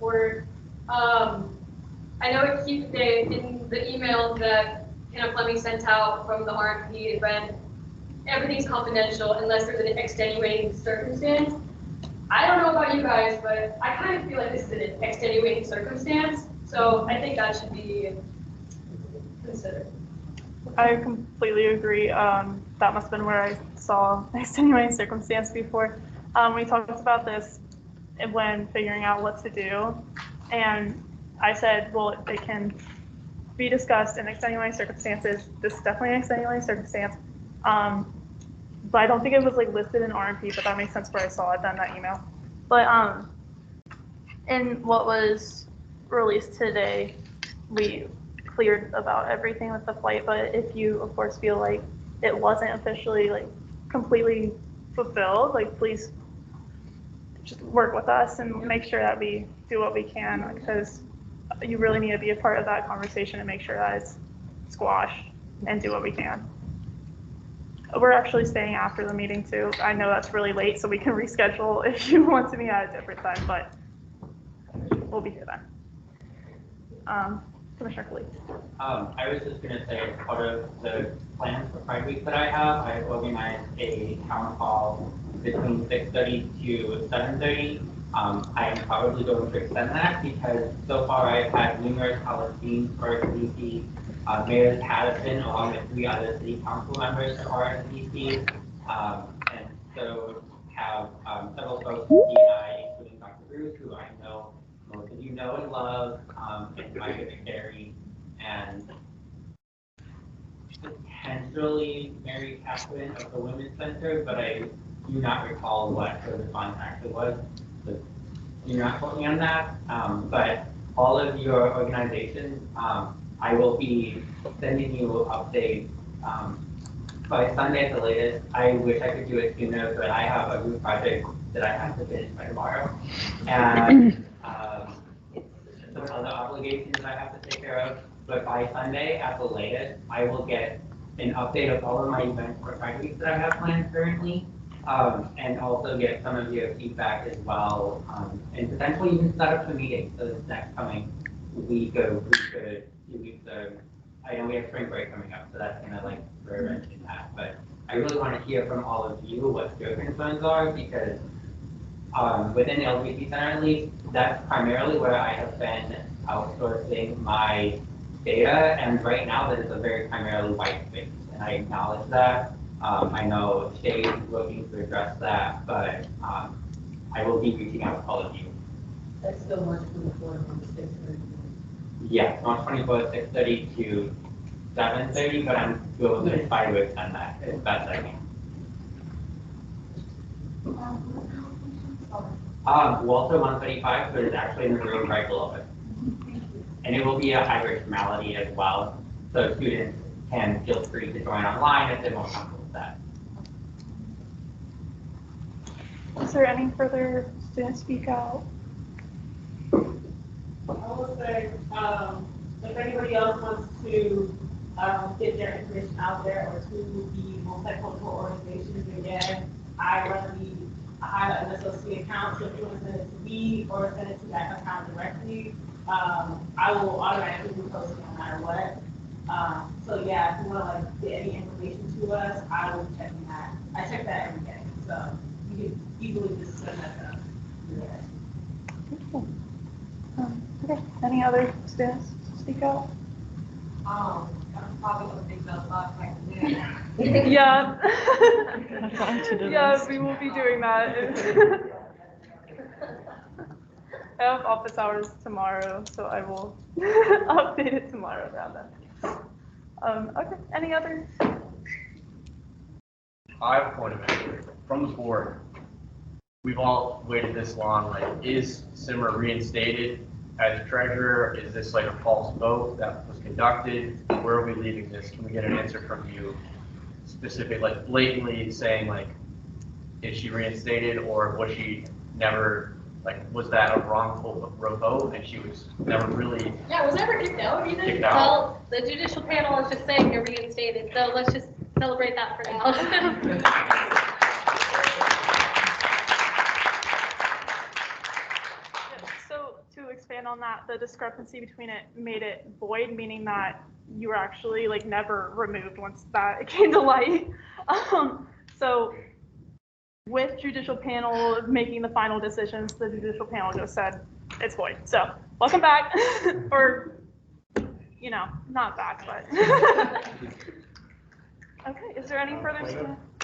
order, I know it keeps in the emails that Hannah Fleming sent out from the RMP, it read, everything's confidential unless there's an extenuating circumstance. I don't know about you guys, but I kind of feel like this is an extenuating circumstance, so I think that should be considered. I completely agree. That must have been where I saw extenuating circumstance before. We talked about this when figuring out what to do, and I said, well, it can be discussed in extenuating circumstances. This is definitely an extenuating circumstance, but I don't think it was like listed in RMP, but that makes sense where I saw it then, that email. But in what was released today, we cleared about everything with the flight, but if you, of course, feel like it wasn't officially like completely fulfilled, like please just work with us and make sure that we do what we can, because you really need to be a part of that conversation and make sure that it's squashed and do what we can. We're actually staying after the meeting too. I know that's really late, so we can reschedule if you want to meet at a different time, but we'll be here then. Commissioner Khalid. I was just gonna say, as part of the plans for Pride Week that I have, I organized a town hall between 6:30 to 7:30. I am probably going to extend that because so far I've had numerous Palestinians RSVP. Mayor Patterson, along with 3 other city council members, RSVP. And so have several folks from DI, including Dr. Bruce, who I know most of you know and love, and Micah McCary, and potentially Mary Catherine of the Women's Center, but I do not recall what the contact was. So do not quote me on that. But all of your organizations, I will be sending you updates by Sunday at the latest. I wish I could do it sooner, but I have a group project that I have to finish by tomorrow. And some other obligations that I have to take care of. But by Sunday at the latest, I will get an update of all of my events for Pride Week that I have planned currently. And also get some of your feedback as well. And potentially even set up some meetings for this next coming week or 2 weeks. I know we have spring break coming up, so that's gonna like throw a wrench in that. But I really want to hear from all of you what your concerns are, because within the LGBT Center at least, that's primarily where I have been outsourcing my data, and right now that is a very primarily white space, and I acknowledge that. I know State is looking to address that, but I will be reaching out to all of you. That's still March 24th on the 6th. Yeah, March 24th, 6:30 to 7:30, but I'm going to try to extend that as best I can. Walter 135, so it's actually in the room right below it. And it will be a hybrid formality as well, so students can feel free to join online if they're more comfortable with that. Is there any further students speak out? I will say, if anybody else wants to get their information out there or to the multicultural organizations, again, I have an associate account, so if you want to send it to me or send it to that account directly, I will automatically be posting no matter what. So yeah, if you want to like get any information to us, I will be checking that. I check that every day, so you can easily just send that up. Okay, any other students speak out? I'm probably gonna think about that. Yeah. Yeah, we will be doing that. I have office hours tomorrow, so I will update it tomorrow around that. Okay, any other? I have a point of view from the board. We've all waited this long. Like, is Simmer reinstated as treasurer? Is this like a false vote that was conducted? Where are we leaving this? Can we get an answer from you, specific, like blatantly saying like, is she reinstated, or was she never, like, was that a wrongful vote and she was never really? Yeah, it was never kicked out either. Kicked out. Well, the judicial panel is just saying you're reinstated, so let's just celebrate that for now. So to expand on that, the discrepancy between it made it void, meaning that you were actually like never removed once that came to light. So with judicial panel making the final decisions, the judicial panel just said it's void. So welcome back, or you know, not back, but. Okay, is there any further?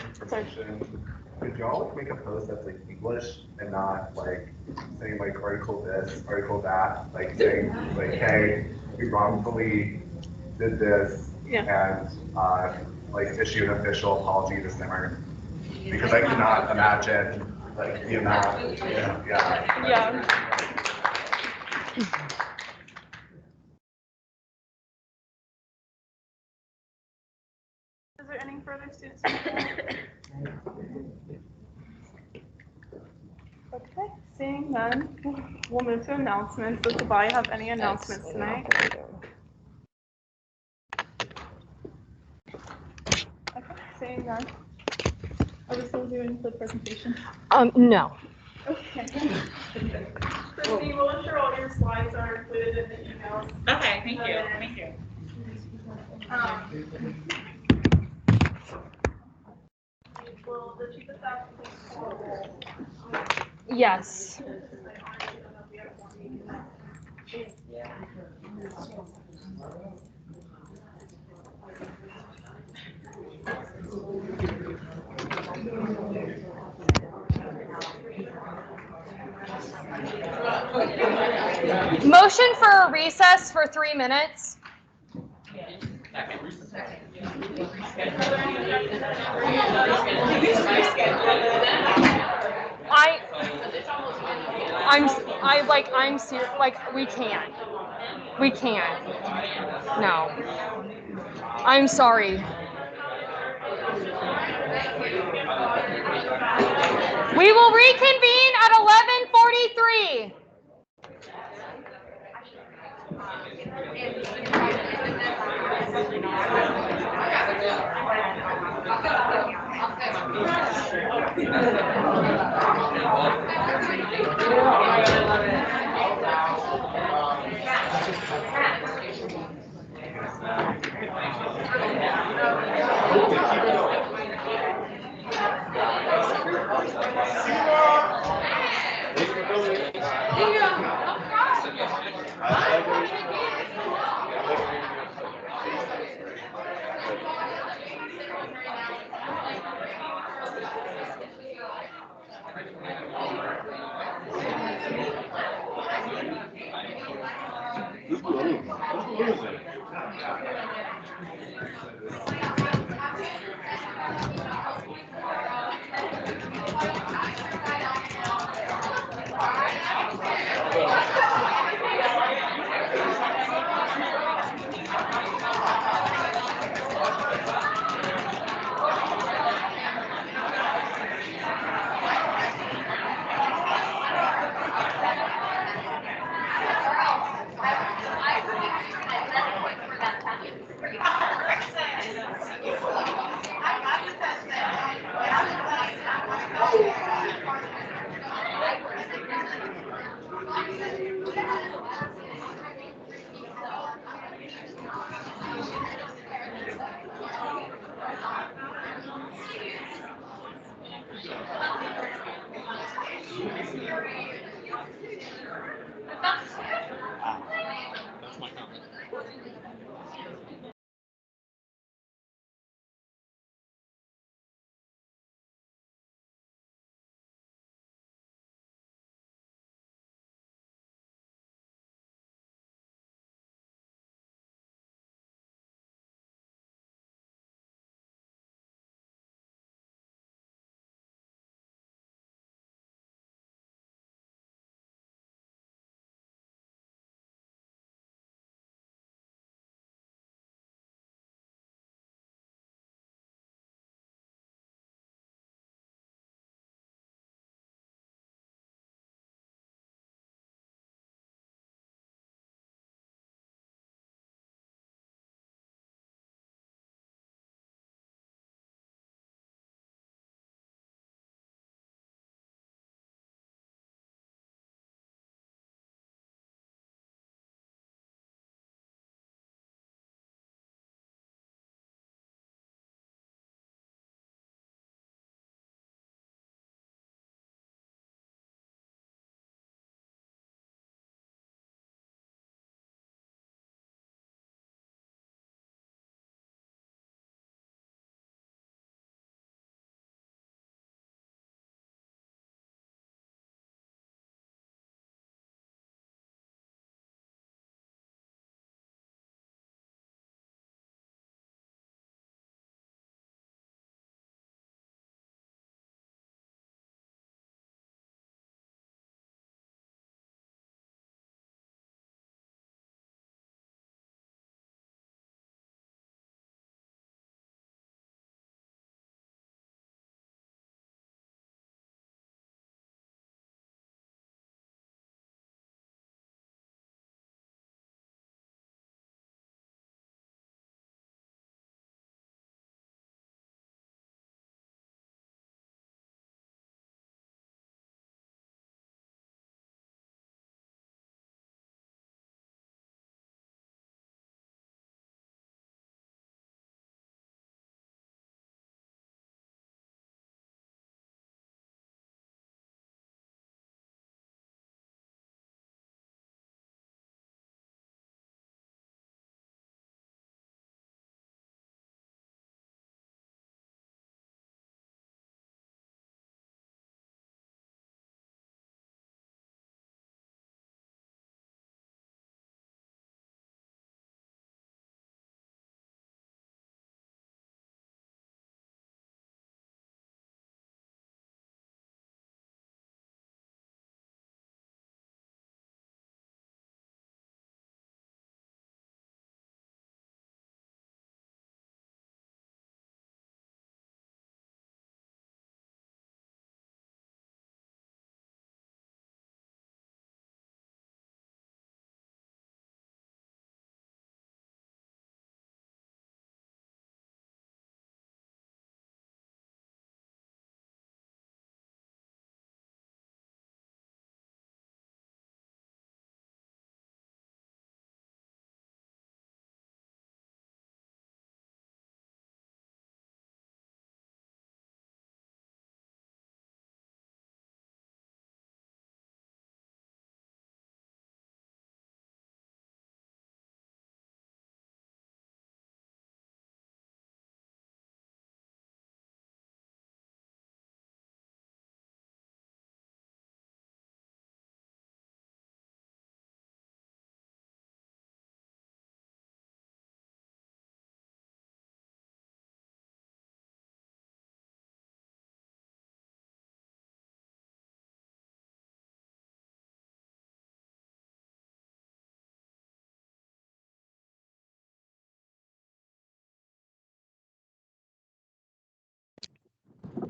Information. Could y'all make a post that's like English and not like saying like article this, article that, like saying like, hey, we wrongfully did this, and like issue an official apology to Simmer, because I cannot imagine like the amount. Yeah. Is there any further students? Okay. Seeing none, we'll move to announcements. Does Tobias have any announcements tonight? Okay, seeing none. Are we still doing the presentation? No. Okay. Christy, we'll ensure all your slides are included in the emails. Okay, thank you, thank you. Will the chief of staff please call roll? Yes. Motion for a recess for 3 minutes. I'm serious, like, we can't. We can't. No. I'm sorry. We will reconvene at 11:43.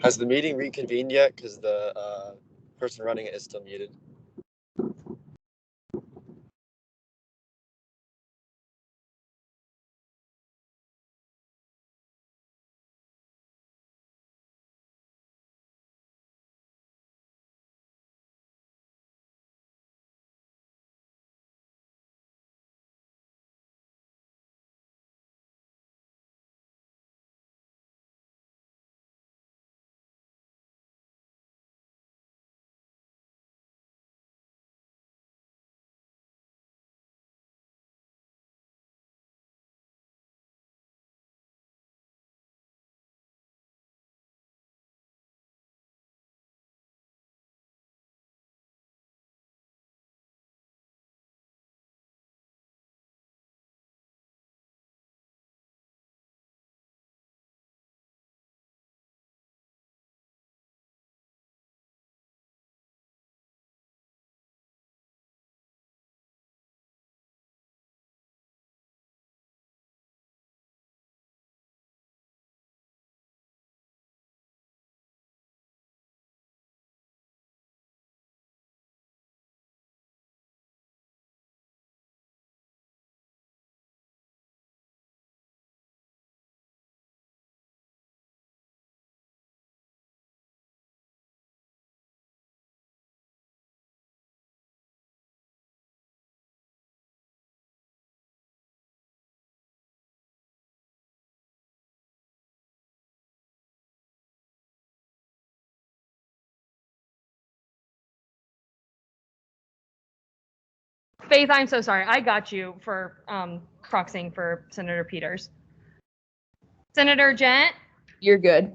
Has the meeting reconvened yet? Because the person running it is still muted. Faith, I'm so sorry. I got you for proxying for Senator Peters. Senator Gent? You're good.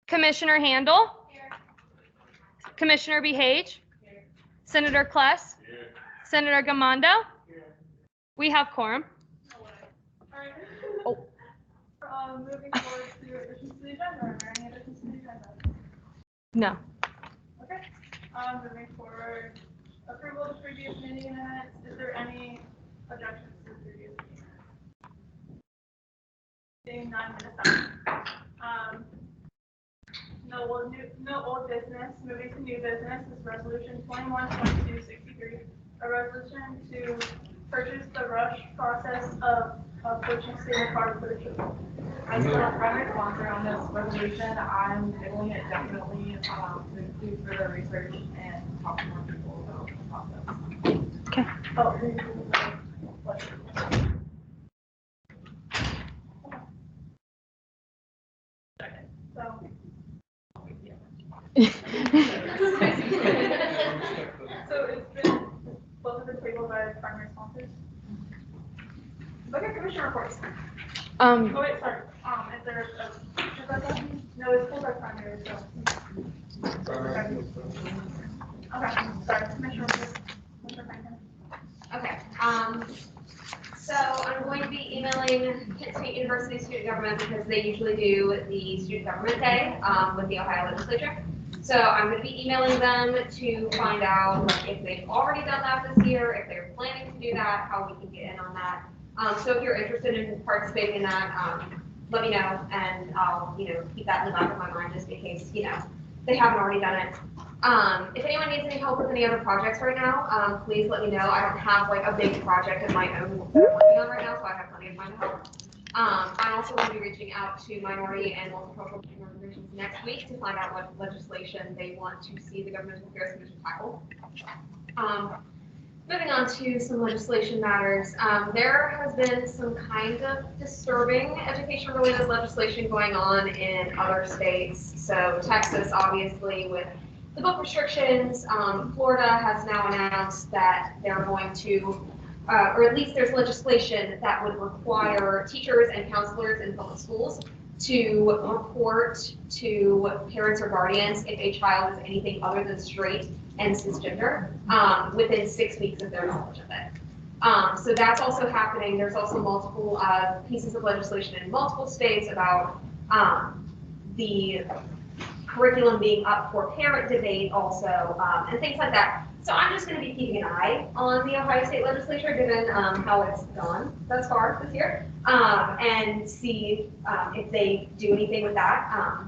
Commissioner Handel? Commissioner BH? Senator Kless? Senator Gamando? We have quorum. Oh. Moving forward to additions to the agenda. Are there any additions to the agenda? No. Okay. Moving forward, approval of previous meeting minutes. Is there any objections to the previous meeting minutes? Seeing none, minutes out. No old business. Moving to new business is resolution 21-2263, a resolution to purchase the rush process of purchasing a car for the children. As the primary sponsor on this resolution, I'm tabling it definitely to include further research and talk to more people about the process. Okay. So. So it's been, both have been tabled by primary sponsors. Okay, commissioner reports. Oh wait, sorry. Is there no, it's pulled by primary, so. Okay, sorry, commissioner reports. Okay, so I'm going to be emailing Kent State University Student Government because they usually do the Student Government Day with the Ohio Legislature. So I'm going to be emailing them to find out if they've already done that this year, if they're planning to do that, how we can get in on that. So if you're interested in participating in that, let me know, and I'll, keep that in the back of my mind just in case, they haven't already done it. If anyone needs any help with any other projects right now, please let me know. I don't have like a big project of my own that I'm working on right now, so I have plenty of time to help. I'm also going to be reaching out to minority and multicultural organizations next week to find out what legislation they want to see the Governmental Affairs Commission tackle. Moving on to some legislation matters, there has been some kind of disturbing education-related legislation going on in other states. So Texas, obviously, with the book restrictions, Florida has now announced that they're going to, or at least there's legislation that would require teachers and counselors in public schools to report to parents or guardians if a child is anything other than straight and cisgender within 6 weeks of their knowledge of it. So that's also happening. There's also multiple pieces of legislation in multiple states about the curriculum being up for parent debate also, and things like that. So I'm just going to be keeping an eye on the Ohio State Legislature given how it's gone thus far this year. and see if they do anything with that.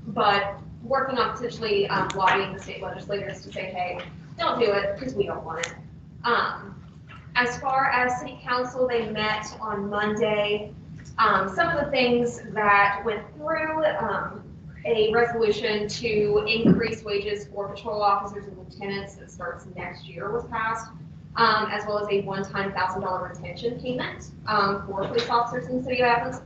But working on potentially lobbying the state legislators to say, hey, don't do it because we don't want it. As far as city council, they met on Monday. Some of the things that went through, a resolution to increase wages for patrol officers and lieutenants that starts next year was passed, as well as a one-time $1,000 retention payment for police officers in the city of Athens.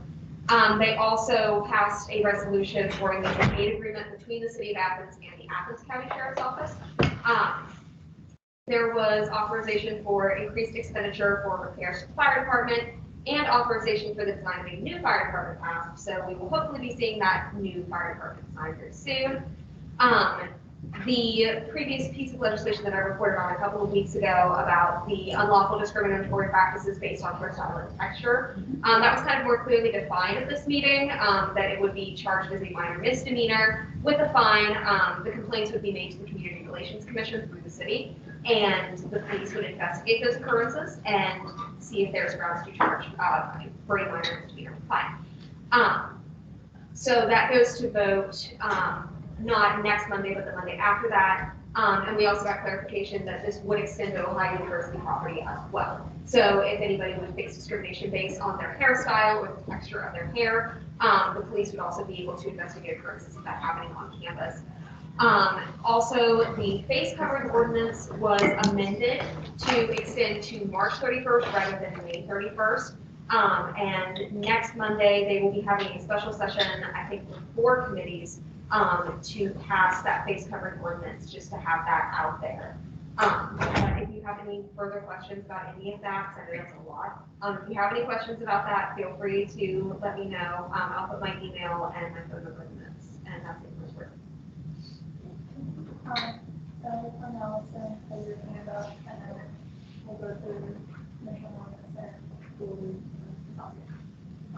They also passed a resolution for a mutual aid agreement between the city of Athens and the Athens County Sheriff's Office. There was authorization for increased expenditure for repairs to the fire department and authorization for the design of a new fire department passed. So we will hopefully be seeing that new fire department design very soon. The previous piece of legislation that I reported on a couple of weeks ago about the unlawful discriminatory practices based on hairstyle and texture, that was kind of more clearly defined at this meeting, that it would be charged as a minor misdemeanor with a fine. The complaints would be made to the Community Relations Commission through the city, and the police would investigate those occurrences and see if there's grounds to charge for a minor misdemeanor with fine. So that goes to vote not next Monday, but the Monday after that. And we also got clarification that this would extend to Ohio University property as well. So if anybody would face discrimination based on their hairstyle or the texture of their hair, the police would also be able to investigate occurrences of that happening on campus. Also, the face covering ordinance was amended to extend to March 31st rather than May 31st. And next Monday, they will be having a special session, I think, with 4 committees to pass that face covering ordinance, just to have that out there. If you have any further questions about any of that, because I know that's a lot, if you have any questions about that, feel free to let me know. I'll put my email and my phone number in this, and that's it for sure. From Allison, has your hand up, and then we'll go through Commissioner Morgan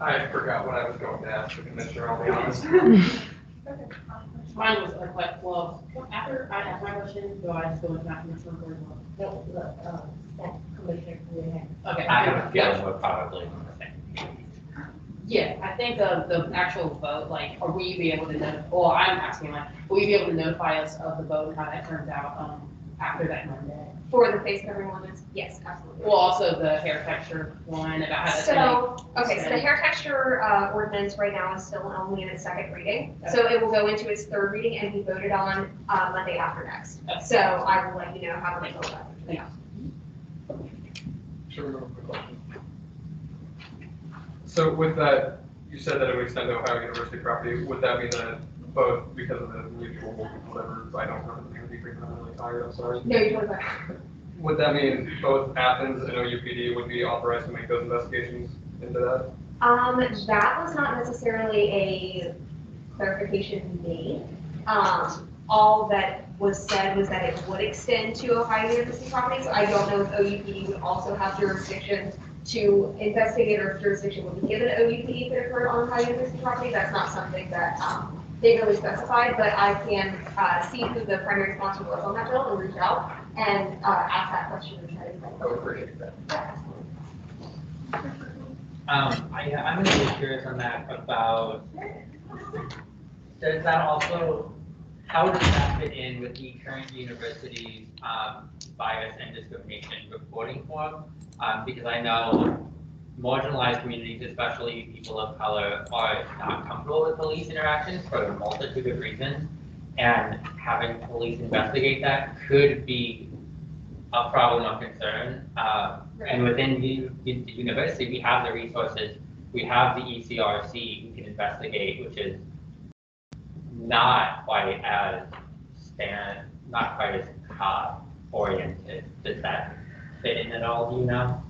and I forgot what I was going to ask the commissioner, I'll be honest. Mine was like, well, after I ask my question, do I just go into my commissioner or what? No, that commissioner, Okay. I have a feeling we're probably on the same. Yeah, I think the actual vote, like, will you be able to know, well, I'm asking, like, will you be able to notify us of the vote and how that turns out after that Monday? For the face covering ordinance, yes, absolutely. Well, also the hair texture one about how that's okay, so the hair texture ordinance right now is still only in its 2nd reading. Okay. So it will go into its 3rd reading and be voted on Monday after next. Okay. So I will let you know how to go about it. Sure. So with that, you said that it would extend to Ohio University property. Would that mean that both, because of the mutual, whatever, I don't remember the name of the agreement, I'm really tired, I'm sorry. No, you're totally fine. Would that mean both Athens and OUPD would be authorized to make those investigations into that? That was not necessarily a clarification made. All that was said was that it would extend to Ohio University property. So I don't know if OUPD would also have jurisdiction to investigate, or if jurisdiction would be given to OUPD if it occurred on Ohio University property. That's not something that they really specified, but I can see who the primary sponsor was on that bill and reach out and ask that question and try to get I would appreciate that. I'm going to be curious on that about, does that also, how does that fit in with the current university's bias and discrimination reporting form? Because I know marginalized communities, especially people of color, are not comfortable with police interactions for a multitude of reasons, and having police investigate that could be a problem of concern. And within the university, we have the resources. We have the ECRC who can investigate, which is not quite as oriented. Does that fit in at all? Do you know?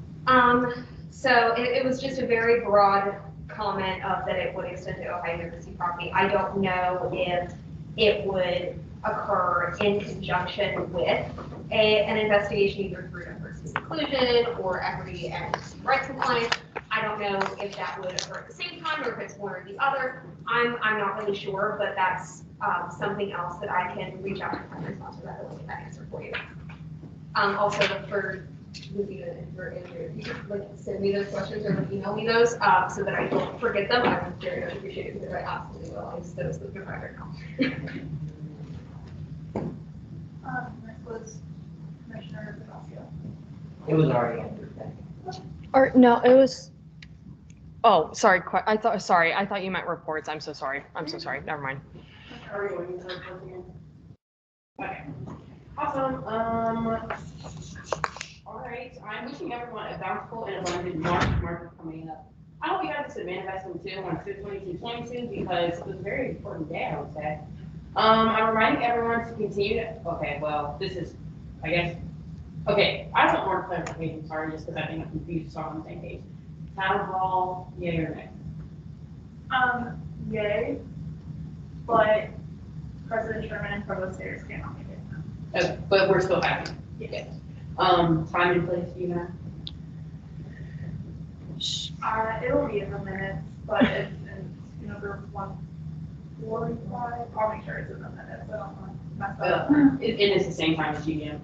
So it was just a very broad comment of that it would extend to Ohio University property. I don't know if it would occur in conjunction with an investigation either through diversity inclusion or equity and rights compliance. I don't know if that would occur at the same time or if it's one or the other. I'm not really sure, but that's something else that I can reach out to the primary sponsor that will get that answer for you. Also, for Lucia and for Andrew, if you could like send me those questions or like, email me those, so that I don't forget them, I would very much appreciate it, because I absolutely will, I just those with my right now. Next was Commissioner Ignacio. It was already under. Or no, it was. Oh, sorry. I thought you meant reports. I'm so sorry. Never mind. Are we going to report again? Okay. Awesome. All right. I'm wishing everyone a bountiful and abundant March. March is coming up. I hope you guys have manifesting too on 6/22/22 because it was a very important day, I would say. I'm reminding everyone to continue to. Okay. Well, this is, I guess. Okay. I just want more clarification. Sorry, just because I think I'm confused. So I'm on the same page. Town hall, yay or nay? Yay, but President Sherman and Provost Ayers cannot make it. But we're still happy. Yes. Time and place, do you know? It'll be in the minutes, but it's in number 145. I'll make sure it's in the minutes, so I don't want to mess up. It is the same time as GM.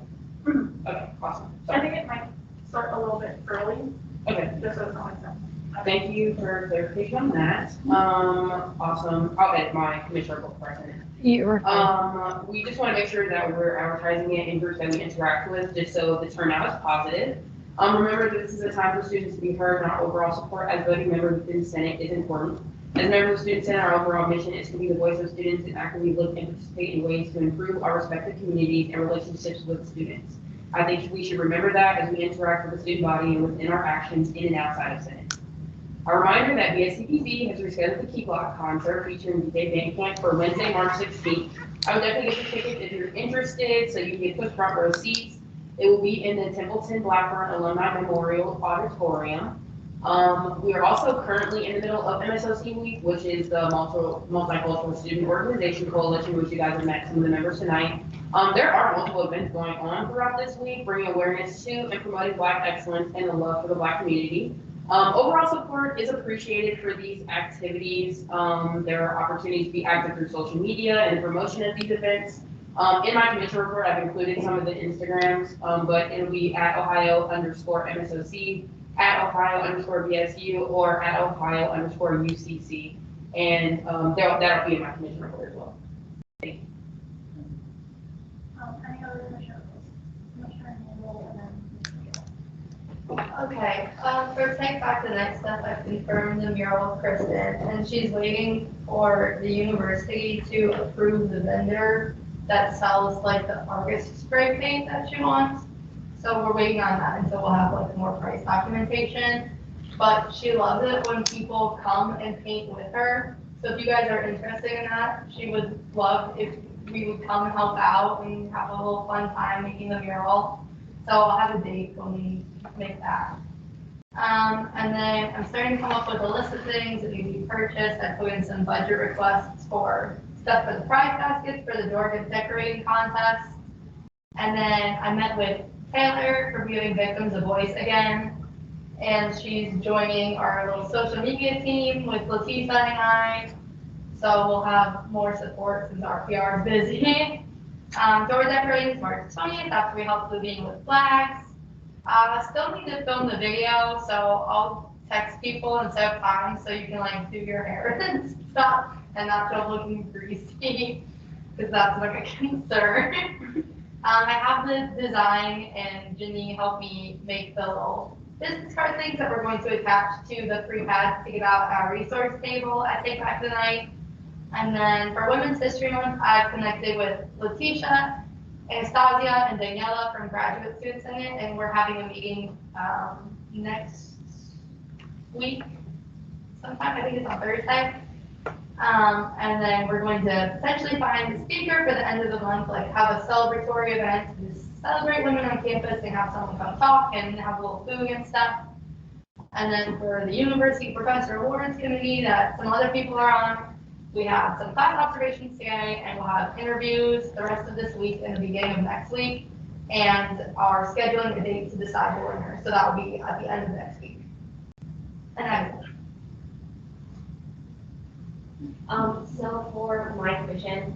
Okay, awesome. I think it might start a little bit early. Okay. Just so it's not like that. Thank you for clarification on that. Awesome. I'll get my commissioner book president. You were. We just want to make sure that we're advertising it in groups that we interact with, just so the turnout is positive. Remember that this is a time for students to be heard, and our overall support as voting members within the Senate is important. As members of the Student Senate, our overall mission is to be the voice of students and actively look and participate in ways to improve our respective communities and relationships with students. I think we should remember that as we interact with the student body and within our actions in and outside of Senate. A reminder that BSCPC has rescheduled the Key Block concert featuring DJ Bandcamp for Wednesday, March 16th. I would definitely get your tickets if you're interested, so you can get quick front row seats. It will be in the Templeton Blackburn Alumni Memorial Auditorium. We are also currently in the middle of MSOC Week, which is the Multicultural Student Organization Coalition, which you guys have met some of the members tonight. There are multiple events going on throughout this week, bringing awareness to and promoting Black excellence and the love for the Black community. Overall support is appreciated for these activities. There are opportunities to be active through social media and promotion of these events. In my commission report, I've included some of the Instagrams, but it'll be at Ohio_MSOC, at Ohio_BSU, or at Ohio_UCC. And that'll be in my commission report as well. Thank you. Any other commissioner reports? Commissioner Handel, and then. Okay, for Take Back the Night stuff, I've confirmed the mural with Kristen, and she's waiting for the university to approve the vendor that sells like the August spray paint that she wants. So we're waiting on that until we'll have like more price documentation. But she loves it when people come and paint with her. So if you guys are interested in that, she would love if we would come and help out and have a little fun time making the mural. So I'll have a date when we make that. And then I'm starting to come up with a list of things that need to be purchased. I put in some budget requests for stuff for the prize baskets for the door decorating contest. And then I met with Taylor for giving victims a voice again. And she's joining our little social media team with Leticia and I. So we'll have more support since our PR is busy. Door decorating is March 20th after we help Vivian with flags. Still need to film the video, so I'll text people and set up time so you can like do your hair and stuff and not feel looking greasy, because that's like a concern. I have the design, and Jenny helped me make the little business card things that we're going to attach to the free pads to give out our resource table at Take Back the Night. And then for Women's History Month, I've connected with Leticia, Anastasia, and Daniela from Graduate Student Senate, and we're having a meeting next week sometime. I think it's on Thursday. And then we're going to potentially find a speaker for the end of the month, like have a celebratory event to celebrate women on campus and have someone come talk and have a little food and stuff. And then for the University Professor Awards Committee that some other people are on, we have some class observations today, and we'll have interviews the rest of this week and the beginning of next week, and are scheduling a date to decide the winner. So that will be at the end of next week. And So for my commission,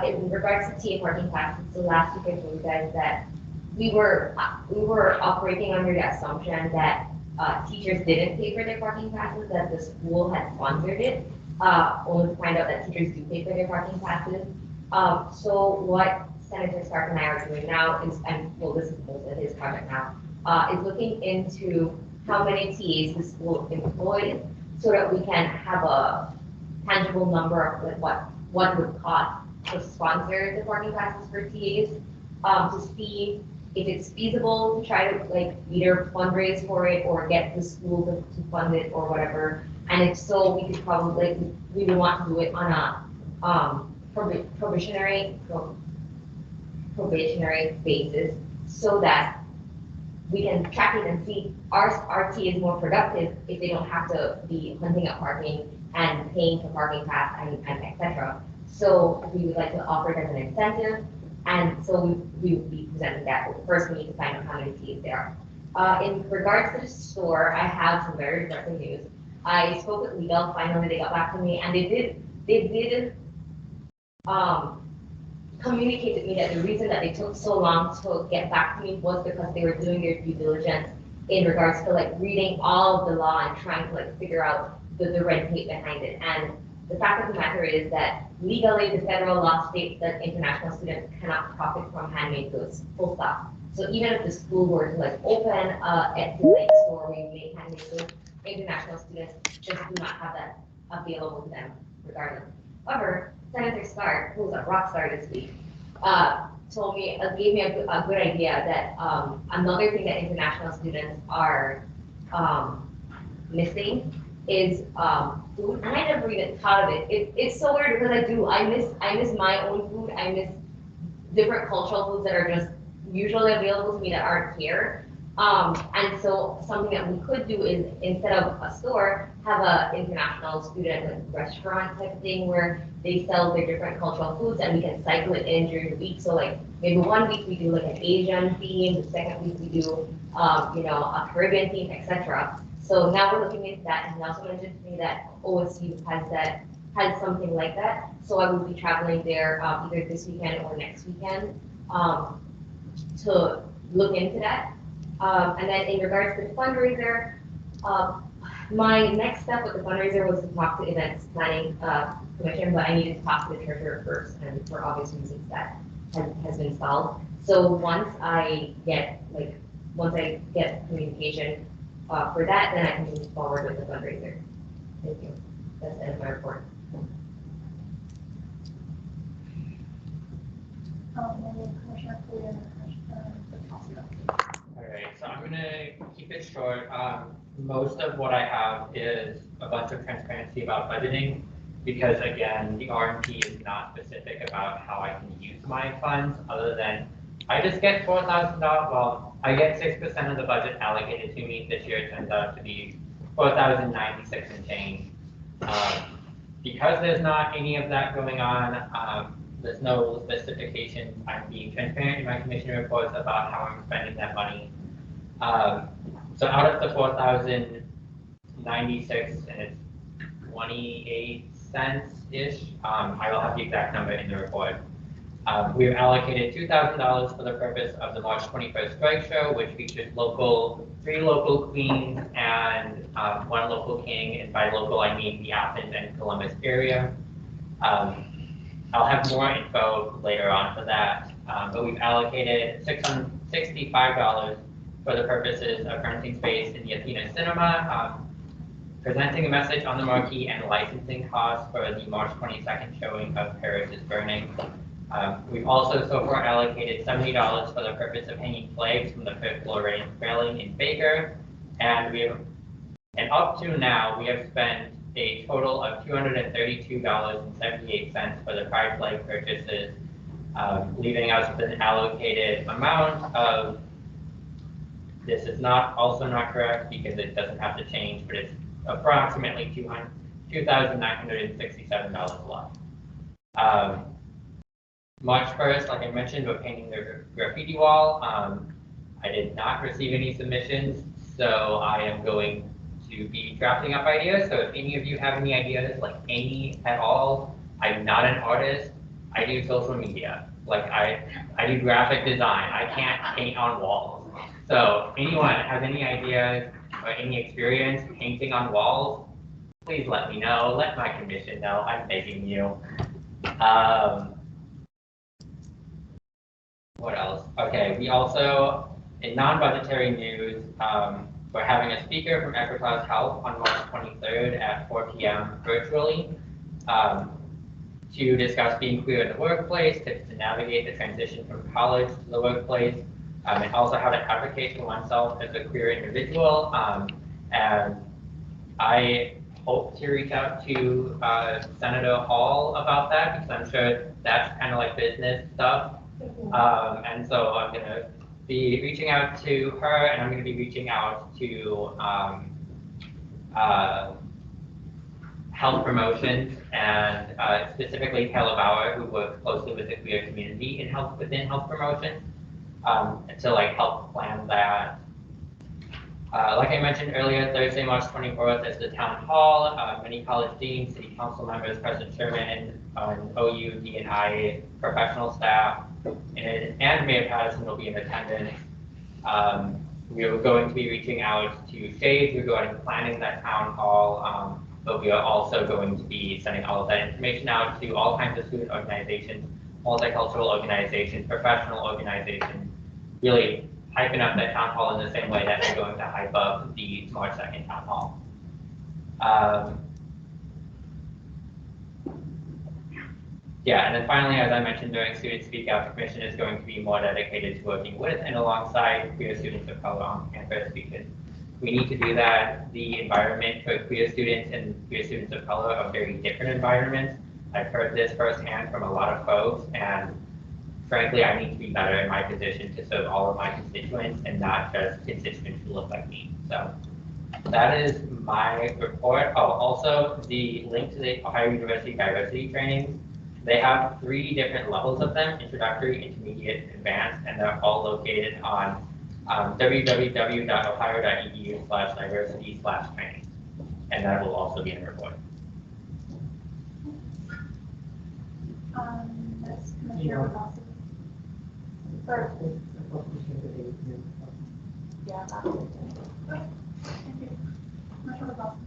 in regards to TA parking classes, so last week I told you guys that we were operating under the assumption that teachers didn't pay for their parking passes, that the school had sponsored it, only to find out that teachers do pay for their parking passes. So what Senator Stark and I are doing now is, and well, this is most of his project now, is looking into how many TAs the school employs so that we can have a tangible number of like what would cost to sponsor the parking passes for TAs, to see if it's feasible to try to like either fundraise for it or get the school to fund it or whatever. And if so, we could probably, we would want to do it on a probationary basis so that we can track it and see our T is more productive if they don't have to be hunting up parking and paying for parking pass and etc. So we would like to offer it as an incentive, and so we would be presenting that. But first, we need to find out how many T's there are. In regards to the store, I have some very depressing news. I spoke with legal. Finally, they got back to me, and they did communicate with me that the reason that they took so long to get back to me was because they were doing their due diligence in regards to like reading all of the law and trying to like figure out the red tape behind it. And the fact of the matter is that legally the federal law states that international students cannot profit from handmade goods, full stop. So even if the school were to like open a Etsy store where you make handmade goods, international students just do not have that available to them regardless. However, Senator Stark, who's a rock star this week, gave me a good idea that another thing that international students are missing is food, and I never even thought of it. It's so weird because I miss my own food. I miss different cultural foods that are just usually available to me that aren't here. And so something that we could do is, instead of a store, have a international student restaurant type thing where they sell their different cultural foods and we can cycle it in during the week. So like maybe 1 week we do like an Asian theme, the second week we do a Caribbean theme, etc. So now we're looking at that, and he also mentioned to me that OSU has something like that. So I will be traveling there either this weekend or next weekend to look into that. And then in regards to the fundraiser, my next step with the fundraiser was to talk to events planning commission, but I needed to talk to the treasurer first, and for obvious reasons that has been solved. So once I get communication for that, then I can move forward with the fundraiser. Thank you. That's the end of my report. Alright, so I'm gonna keep it short. Most of what I have is a bunch of transparency about budgeting, because again, the RMP is not specific about how I can use my funds, other than I just get $4,000, well, I get 6% of the budget allocated to me. This year it turns out to be $4,096 and change. Because there's not any of that going on, there's no specifications. I'm being transparent in my commission reports about how I'm spending that money. So out of the 4,096, and it's 28 cents-ish, I will have the exact number in the report. We've allocated $2,000 for the purpose of the March 21st strike show, which features 3 local queens and 1 local king, and by local I mean the Athens and Columbus area. I'll have more info later on for that, but we've allocated $665 for the purposes of renting space in the Athena Cinema, presenting a message on the marquee, and licensing costs for the March 22nd showing of Paris is Burning. We've also so far allocated $70 for the purpose of hanging flags from the 5th floor railing in Baker, and up to now we have spent a total of $232.78 for the pride flag purchases, leaving us with an allocated amount of, this is also not correct because it doesn't have to change, but it's approximately $2,967 left. March 1st, like I mentioned, we're painting the graffiti wall. I did not receive any submissions, so I am going to be drafting up ideas. So if any of you have any ideas, like any at all, I'm not an artist. I do social media. Like I do graphic design. I can't paint on walls. So anyone has any ideas or any experience painting on walls, please let me know. Let my commission know. I'm begging you. What else? Okay, we also, in non-budgetary news, we're having a speaker from Equitas Health on March 23rd at 4 p.m. virtually to discuss being queer in the workplace, tips to navigate the transition from college to the workplace, and also how to advocate for oneself as a queer individual. And I hope to reach out to Senator Hall about that, because I'm sure that's kind of like business stuff. And so I'm going to be reaching out to her, and I'm going to be reaching out to health promotions, and specifically Taylor Bauer, who works closely with the queer community in health within health promotion, to like help plan that. Like I mentioned earlier, Thursday, March 24th is the town hall. Many college deans, city council members, President Sherman, OU, D&I professional staff, and Mayor Patterson will be in attendance. We are going to be reaching out to Shades regarding planning that town hall, but we are also going to be sending all of that information out to all kinds of student organizations, multicultural organizations, professional organizations, really hyping up that town hall in the same way that we're going to hype up the March 2nd town hall. Yeah, and then finally, as I mentioned during Student Speak Out, the Commission is going to be more dedicated to working with and alongside queer students of color on campus, because we need to do that. The environment for queer students and queer students of color are very different environments. I've heard this firsthand from a lot of folks, and frankly, I need to be better in my position to serve all of my constituents and not just constituents who look like me. So that is my report. Oh, also the link to the Ohio University diversity trainings. They have 3 different levels of them: introductory, intermediate, advanced, and they're all located on www.ohio.edu/diversity/training. And that will also be in the report. Yes, Commissioner Rossi. Or, yeah, thank you. Commissioner Rossi.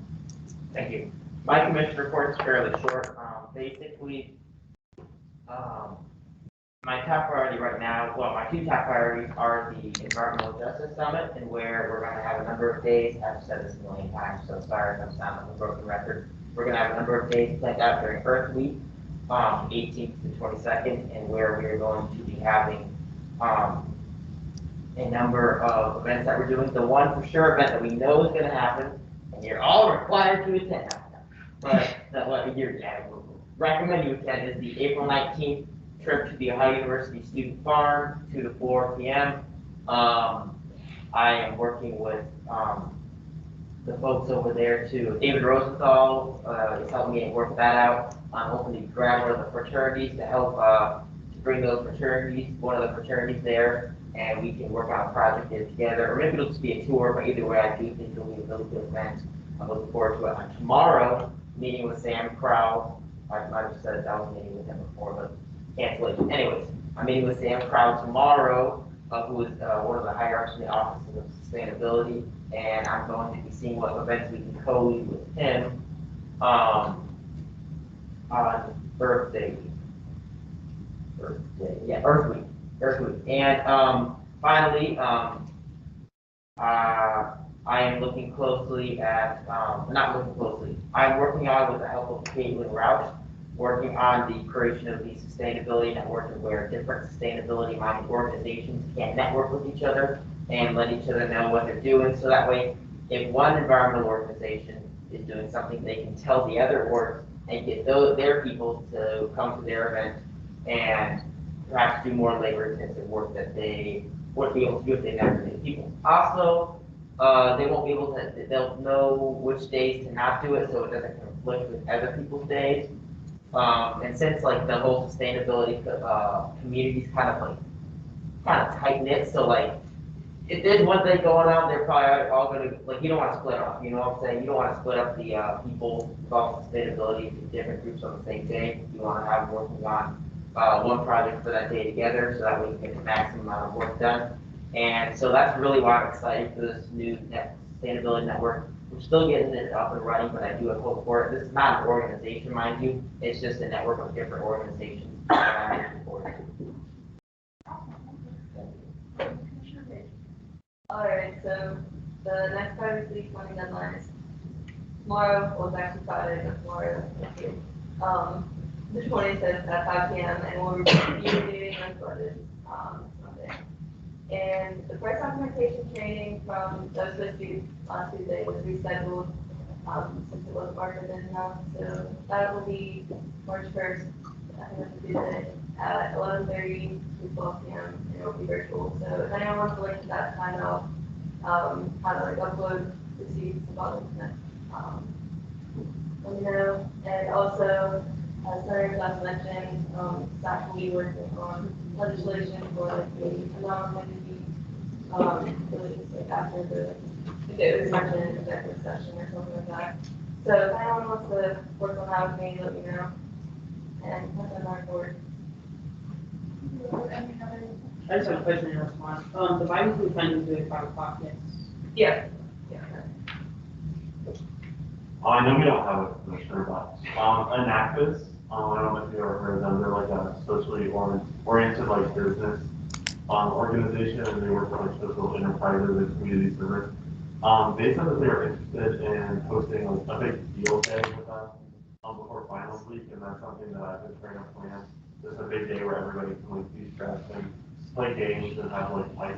Thank you. My commission report is fairly short. Basically, my top priority right now, well, my 2 top priorities are the Environmental Justice Summit, and where we're going to have a number of days. I've said this a million times, so sorry if I'm sounding like a broken record. We're going to have a number of days planned out during Earth Week, 18th to 22nd, and where we are going to be having a number of events that we're doing. The one for sure event that we know is going to happen, and you're all required to attend, but what you're recommend you attend, is the April 19th trip to the Ohio University Student Farm, 2 to 4 p.m. I am working with the folks over there too. David Rosenthal is helping me work that out. I'm hoping to grab one of the fraternities to help to bring those fraternities, one of the fraternities there, and we can work on a project there together. Or maybe it'll just be a tour, but either way, I do think it'll be a really good event. I'm looking forward to it. Tomorrow, meeting with Sam Crowell. I might have said I was meeting with him before, but cancellation. Anyways, I'm meeting with Sam Crowell tomorrow, who is one of the hierarchs in the Office of Sustainability, and I'm going to be seeing what events we can co-lead with him on Earth Week. And finally, I am looking closely at, not looking closely, I'm working on, with the help of Caitlin Roush, working on the creation of the sustainability network, where different sustainability-minded organizations can network with each other and let each other know what they're doing. So that way, if one environmental organization is doing something, they can tell the other org and get their people to come to their event and perhaps do more labor-intensive work that they wouldn't be able to do if they never did people. Also, they won't be able to, they'll know which days to not do it so it doesn't conflict with other people's days. And since like the whole sustainability community is kind of tight knit, so like if there's one thing going on, they're probably all gonna, like, you don't want to split up. You know what I'm saying? You don't want to split up the people involved in sustainability into different groups on the same day. You want to have them working on one project for that day together, so that we can get the maximum amount of work done. And so that's really why I'm excited for this new sustainability network. We're still getting it up and running, but I do have hope for it. This is not an organization, mind you. It's just a network of different organizations that I'm looking forward to. Alright, so the next privacy funding deadline is tomorrow, well, it's actually Friday, but tomorrow, the 25th at 5 p.m. and we'll be reviewing those budgets, Sunday. And the price documentation training from that was supposed to be last Tuesday was rescheduled, since it wasn't marked as enough. So that will be March 1st, I think that's a Tuesday, at 11:30 to 12 p.m. and it will be virtual. So if anyone wants to link to that, find out, how to like upload receipts and all that, let me know. And also, as Senator just mentioned, staff will be working on legislation for like the non-entity, release, like after the, if it was mentioned in executive session or something like that. So if anyone wants to work on that with me, let me know. And pass that on forward. I just have a question in response. The bi-weekly funding is at 5 o'clock, yes? Yeah. I know we don't have it for sure, but Anactus, I don't know if you've ever heard of them. They're like a socially oriented like business organization, and they work with like social enterprises and community service. They said that they were interested in hosting like a big deal day with us before finals week, and that's something that I've been trying to plan. Just a big day where everybody can like be stressed and play games and have like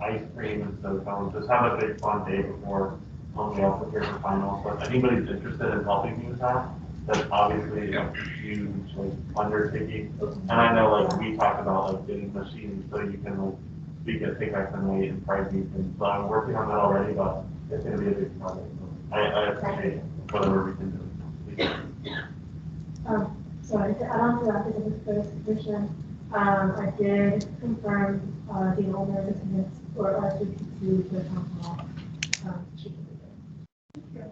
ice cream and snow cones. Just have a big fun day before we all prepare for finals. But if anybody's interested in helping me with that, that's obviously a huge like undertaking. And I know like we talked about like getting machines so you can like speak at pickaxe and weight and prize meetings. So I'm working on that already, but it's gonna be a big project. I appreciate whatever we can do. Sorry, to add on to that, because of the first position, I did confirm the owner's attendance for our CPC to the town hall. She can be there.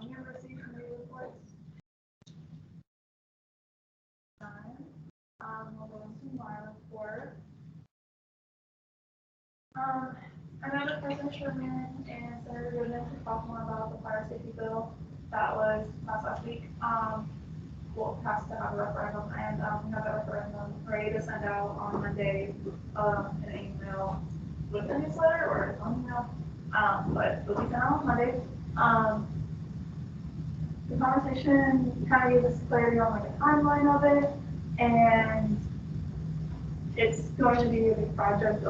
University committee reports. We'll go into my report. I know that President Sherman and Senator Goodman to talk more about the fire safety bill that was passed last week. We'll pass to have a referendum, and we have a referendum ready to send out on Monday, an email with a newsletter or an email, but it'll be sent out on Monday. The conversation kind of gave us clarity on like the timeline of it, and it's going to be a big project, a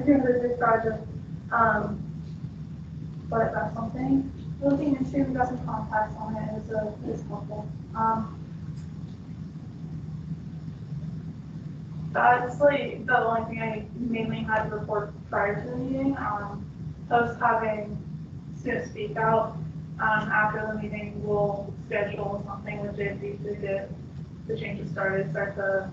big project. But that's something we're looking into. We got some contacts on it. It's helpful. That's like the only thing I mainly had to report prior to the meeting. I was having students speak out. After the meeting, we'll schedule something with JMD to get the changes started, start the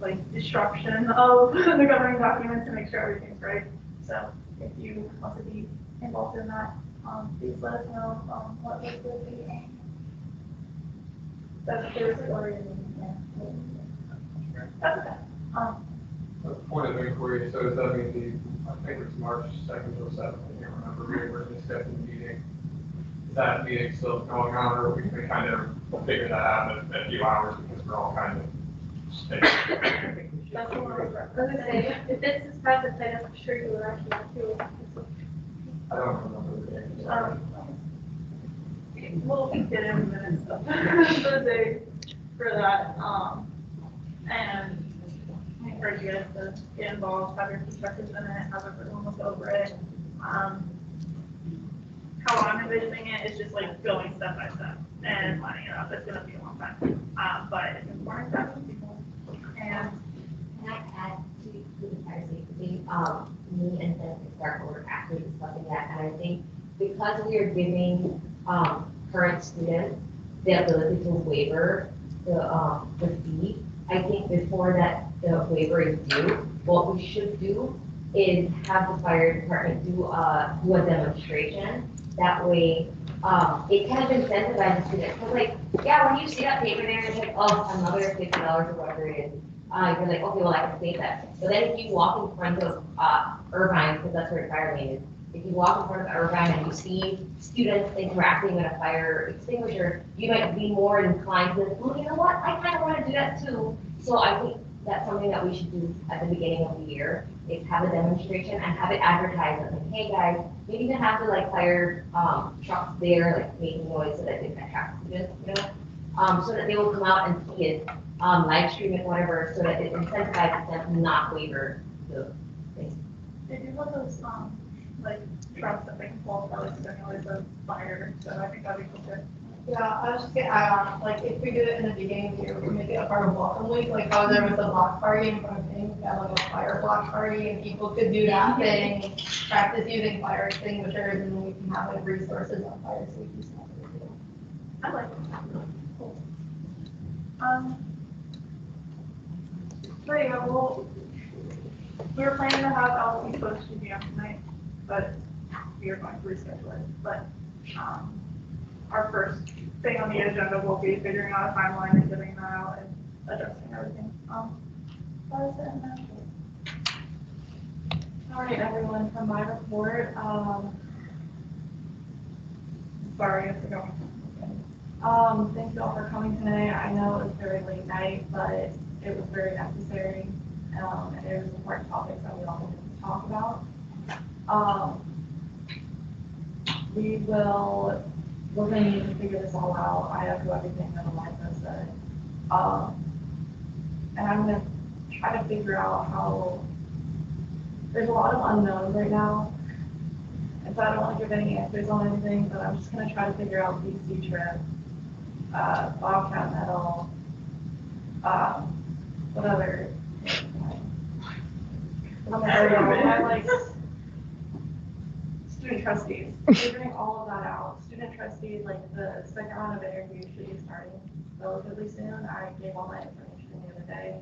like destruction of the governing documents to make sure everything's right. So if you want to be involved in that, please let us know what this will be. That's Thursday or that's okay. Point of inquiry, so does that mean I think it's March 2nd or 7th, I can't remember, we originally scheduled the meeting. Is that meeting still going on, or we can kind of figure that out in a few hours because we're all kind of staying? That's the one I was going to say. If it's this project, then I'm sure you were actually too. I don't remember the date. We'll get in minutes for the day for that. And I encourage you guys to get involved, have your perspectives in it, have everyone look over it. How I'm envisioning it is just like going step by step and lining it up. It's going to be a long time, but it's important to have people. And can I add to the fire safety? Me and Senator Clark were actually discussing that, and I think because we are giving current students the ability to waiver the fee, I think before the waiver is due, what we should do is have the fire department do a demonstration. That way, it kind of incentivizes students, because like, yeah, when you see that paper there, it's like, oh, another $50 or whatever it is. You're like, okay, well, I can save that. But then if you walk in front of, Irvine, because that's where fire lane is, if you walk in front of Irvine and you see students interacting with a fire extinguisher, you might be more inclined to, well, you know what, I kind of want to do that too. So I think that's something that we should do at the beginning of the year, is have a demonstration and have it advertised as like, hey guys, maybe even have the like fire trucks there, like making noise so that they can attract students, you know, so that they will come out and see it, live stream it, whatever, so that it incentivizes them to not waiver the thing. They do have those, like, trucks that they can pull out, like, simulate the fire, so I think that'd be cool too. Yeah, I was just gonna add on, like, if we did it in the beginning of the year, we make it a part of welcome week, like how there was a block party in front of things, we had like a fire block party, and people could do that thing, practice using fire extinguishers, and then we can have like resources on fire safety stuff. I like it. Cool. So yeah, well, we were planning to have LP post studio tonight, but we are going to reschedule it. But our first thing on the agenda will be figuring out a timeline and getting that out and adjusting everything. That is it. All right, everyone, from my report, Sorry, I have to go. thank you all for coming tonight. I know it was very late night, but it was very necessary. And it was important topics that we all wanted to talk about. We're gonna need to figure this all out. I echo everything that Eliza said. And I'm gonna try to figure out how, there's a lot of unknowns right now. And so I don't want to give any answers on anything, but I'm just gonna try to figure out DC trip, Bobcat Metal, what other, student trustees, figuring all of that out. Student trustees, like the second round of interviews should be starting relatively soon. I gave all my information the other day.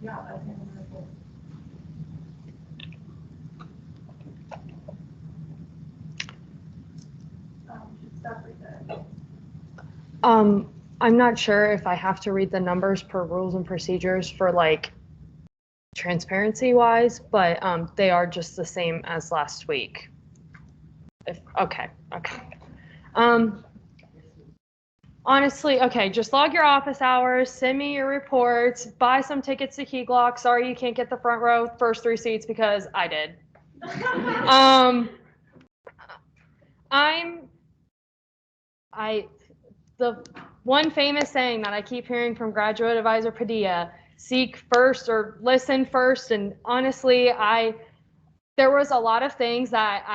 Yeah, that's the end of the report. Should stop right there. I'm not sure if I have to read the numbers per rules and procedures for like transparency wise, but they are just the same as last week. Okay. Honestly, okay, just log your office hours, send me your reports, buy some tickets to Key Glock. Sorry you can't get the front row, first 3 seats because I did. The one famous saying that I keep hearing from graduate advisor Padilla, seek first or listen first. And honestly, there was a lot of things that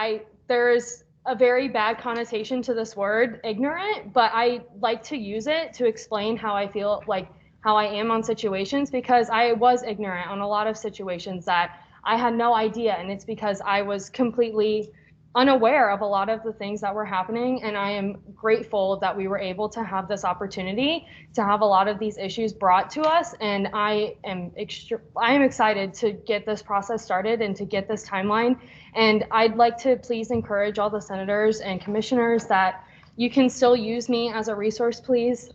there's a very bad connotation to this word, ignorant, but I like to use it to explain how I feel, like how I am on situations, because I was ignorant on a lot of situations that I had no idea. And it's because I was completely unaware of a lot of the things that were happening. And I am grateful that we were able to have this opportunity to have a lot of these issues brought to us. And I am excited to get this process started and to get this timeline. And I'd like to please encourage all the senators and commissioners that you can still use me as a resource, please.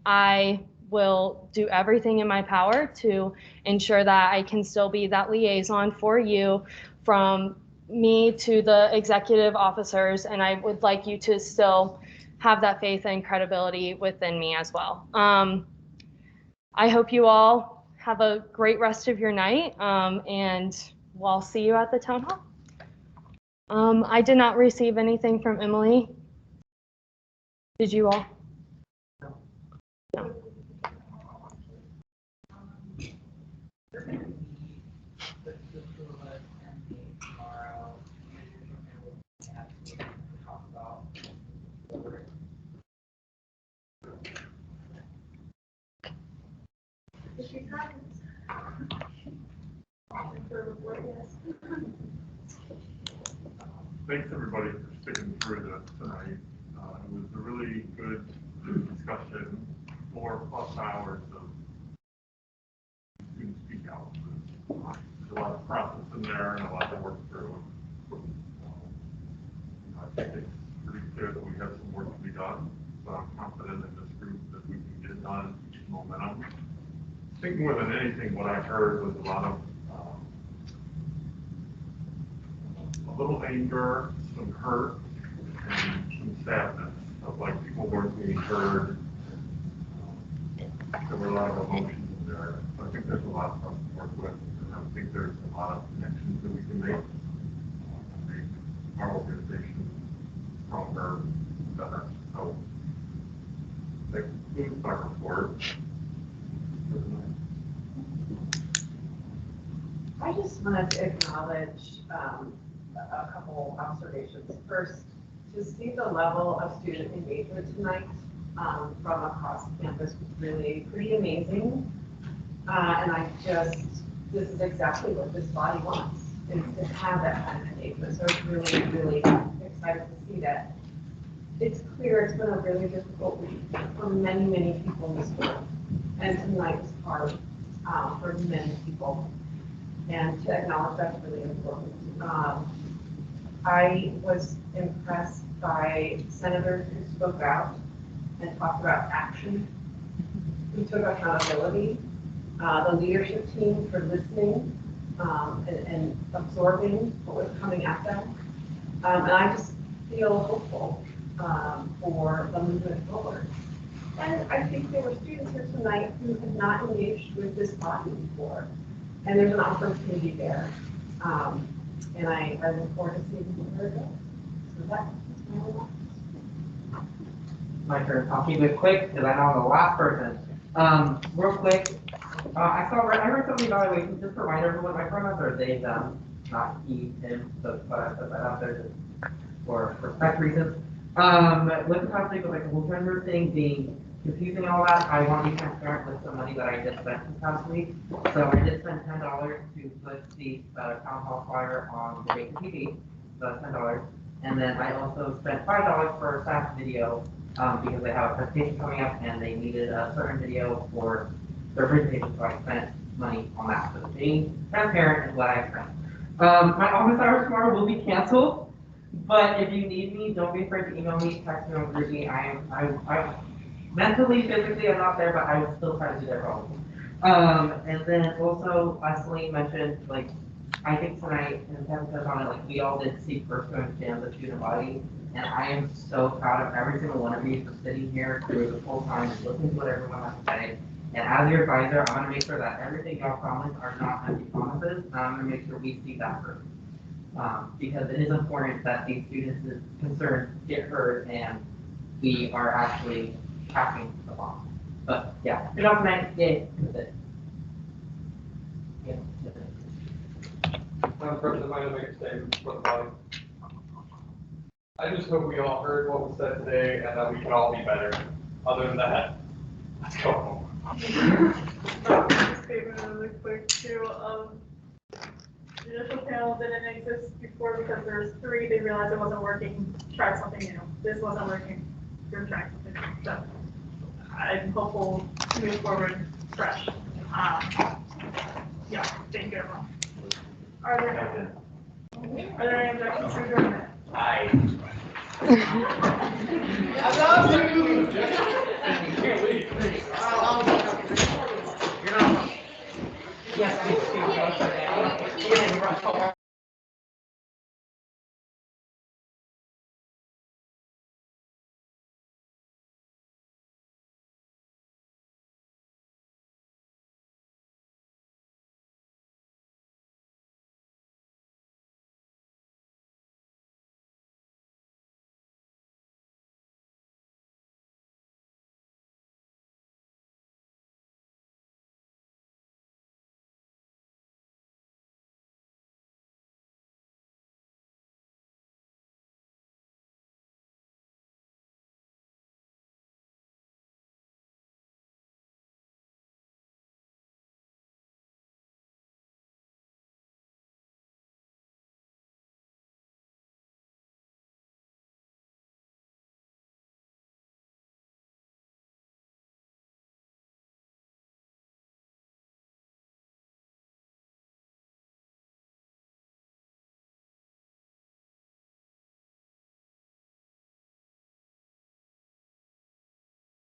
I will do everything in my power to ensure that I can still be that liaison for you from me to the executive officers, and I would like you to still have that faith and credibility within me as well. I hope you all have a great rest of your night, and we'll see you at the town hall. I did not receive anything from Emily. Did you all? No. Thanks everybody for sticking through this tonight. It was a really good discussion 4+ hours of student speak out. There's a lot of process in there and a lot to work through. I think it's pretty clear that we have some work to be done, but I'm confident in this group that we can get it done, keep momentum. I think more than anything, what I heard was a lot of a little anger, some hurt, and some sadness of like people weren't being heard. There were a lot of emotions in there. So I think there's a lot for us to work with. And I think there's a lot of connections that we can make our organization stronger, better. So that concludes my report. I just wanted to acknowledge a couple observations. First, to see the level of student engagement tonight from across campus was really pretty amazing. And this is exactly what this body wants, is to have that kind of engagement. So it's really, really excited to see that. It's clear it's been a really difficult week for many, many people in the school. And tonight was hard for many people. And to acknowledge that's really important. I was impressed by senators who spoke out and talked about action, who took accountability, the leadership team for listening and absorbing what was coming at them. And I just feel hopeful for the movement forward. And I think there were students here tonight who had not engaged with this body before. And there's an opportunity there. And I look forward to seeing where it goes. So that's my remarks. My turn. I'll keep it quick because I know I'm the last person. Real quick, I read some of the evaluations. Just to remind everyone, my pronouns are they, them, not he, him. So I put that out there just for respect reasons. With the topic of like the whole transfer thing being confusing and all that, I want to be transparent with the money that I just spent this past week. So I did spend $10 to put the town hall flyer on the Bacon TV. So that's $10. And then I also spent $5 for a staff video because they have a presentation coming up and they needed a certain video for their presentation. So I spent money on that. So being transparent is what I spent. My office hours tomorrow will be canceled. But if you need me, don't be afraid to email me, text me, or group me. I mentally, physically, I'm not there, but I will still try to do that probably. And then also, as Celine mentioned, like, I think tonight, and Kevin touched on it, like, we all did seek first to understand the student body, and I am so proud of every single one of you for sitting here through the full time and listening to what everyone has to say. And as your advisor, I'm gonna make sure that everything y'all promise are not empty promises, and I'm gonna make sure we see that through. Because it is important that these students' concerns get heard and we are actually tracking the bomb. But yeah, good job tonight. Yay. That's it. Yeah. One person might make a statement for the body. I just hope we all heard what was said today and that we can all be better. Other than that, let's go home. Statement really quick too. Judicial panel didn't exist before because there's 3. They realized it wasn't working. Tried something new. This wasn't working. They're trying something new. So I'm hopeful to move forward fresh. Yeah. Thank you, everyone. Are there any objections to adjournment? Aye. Yes, please.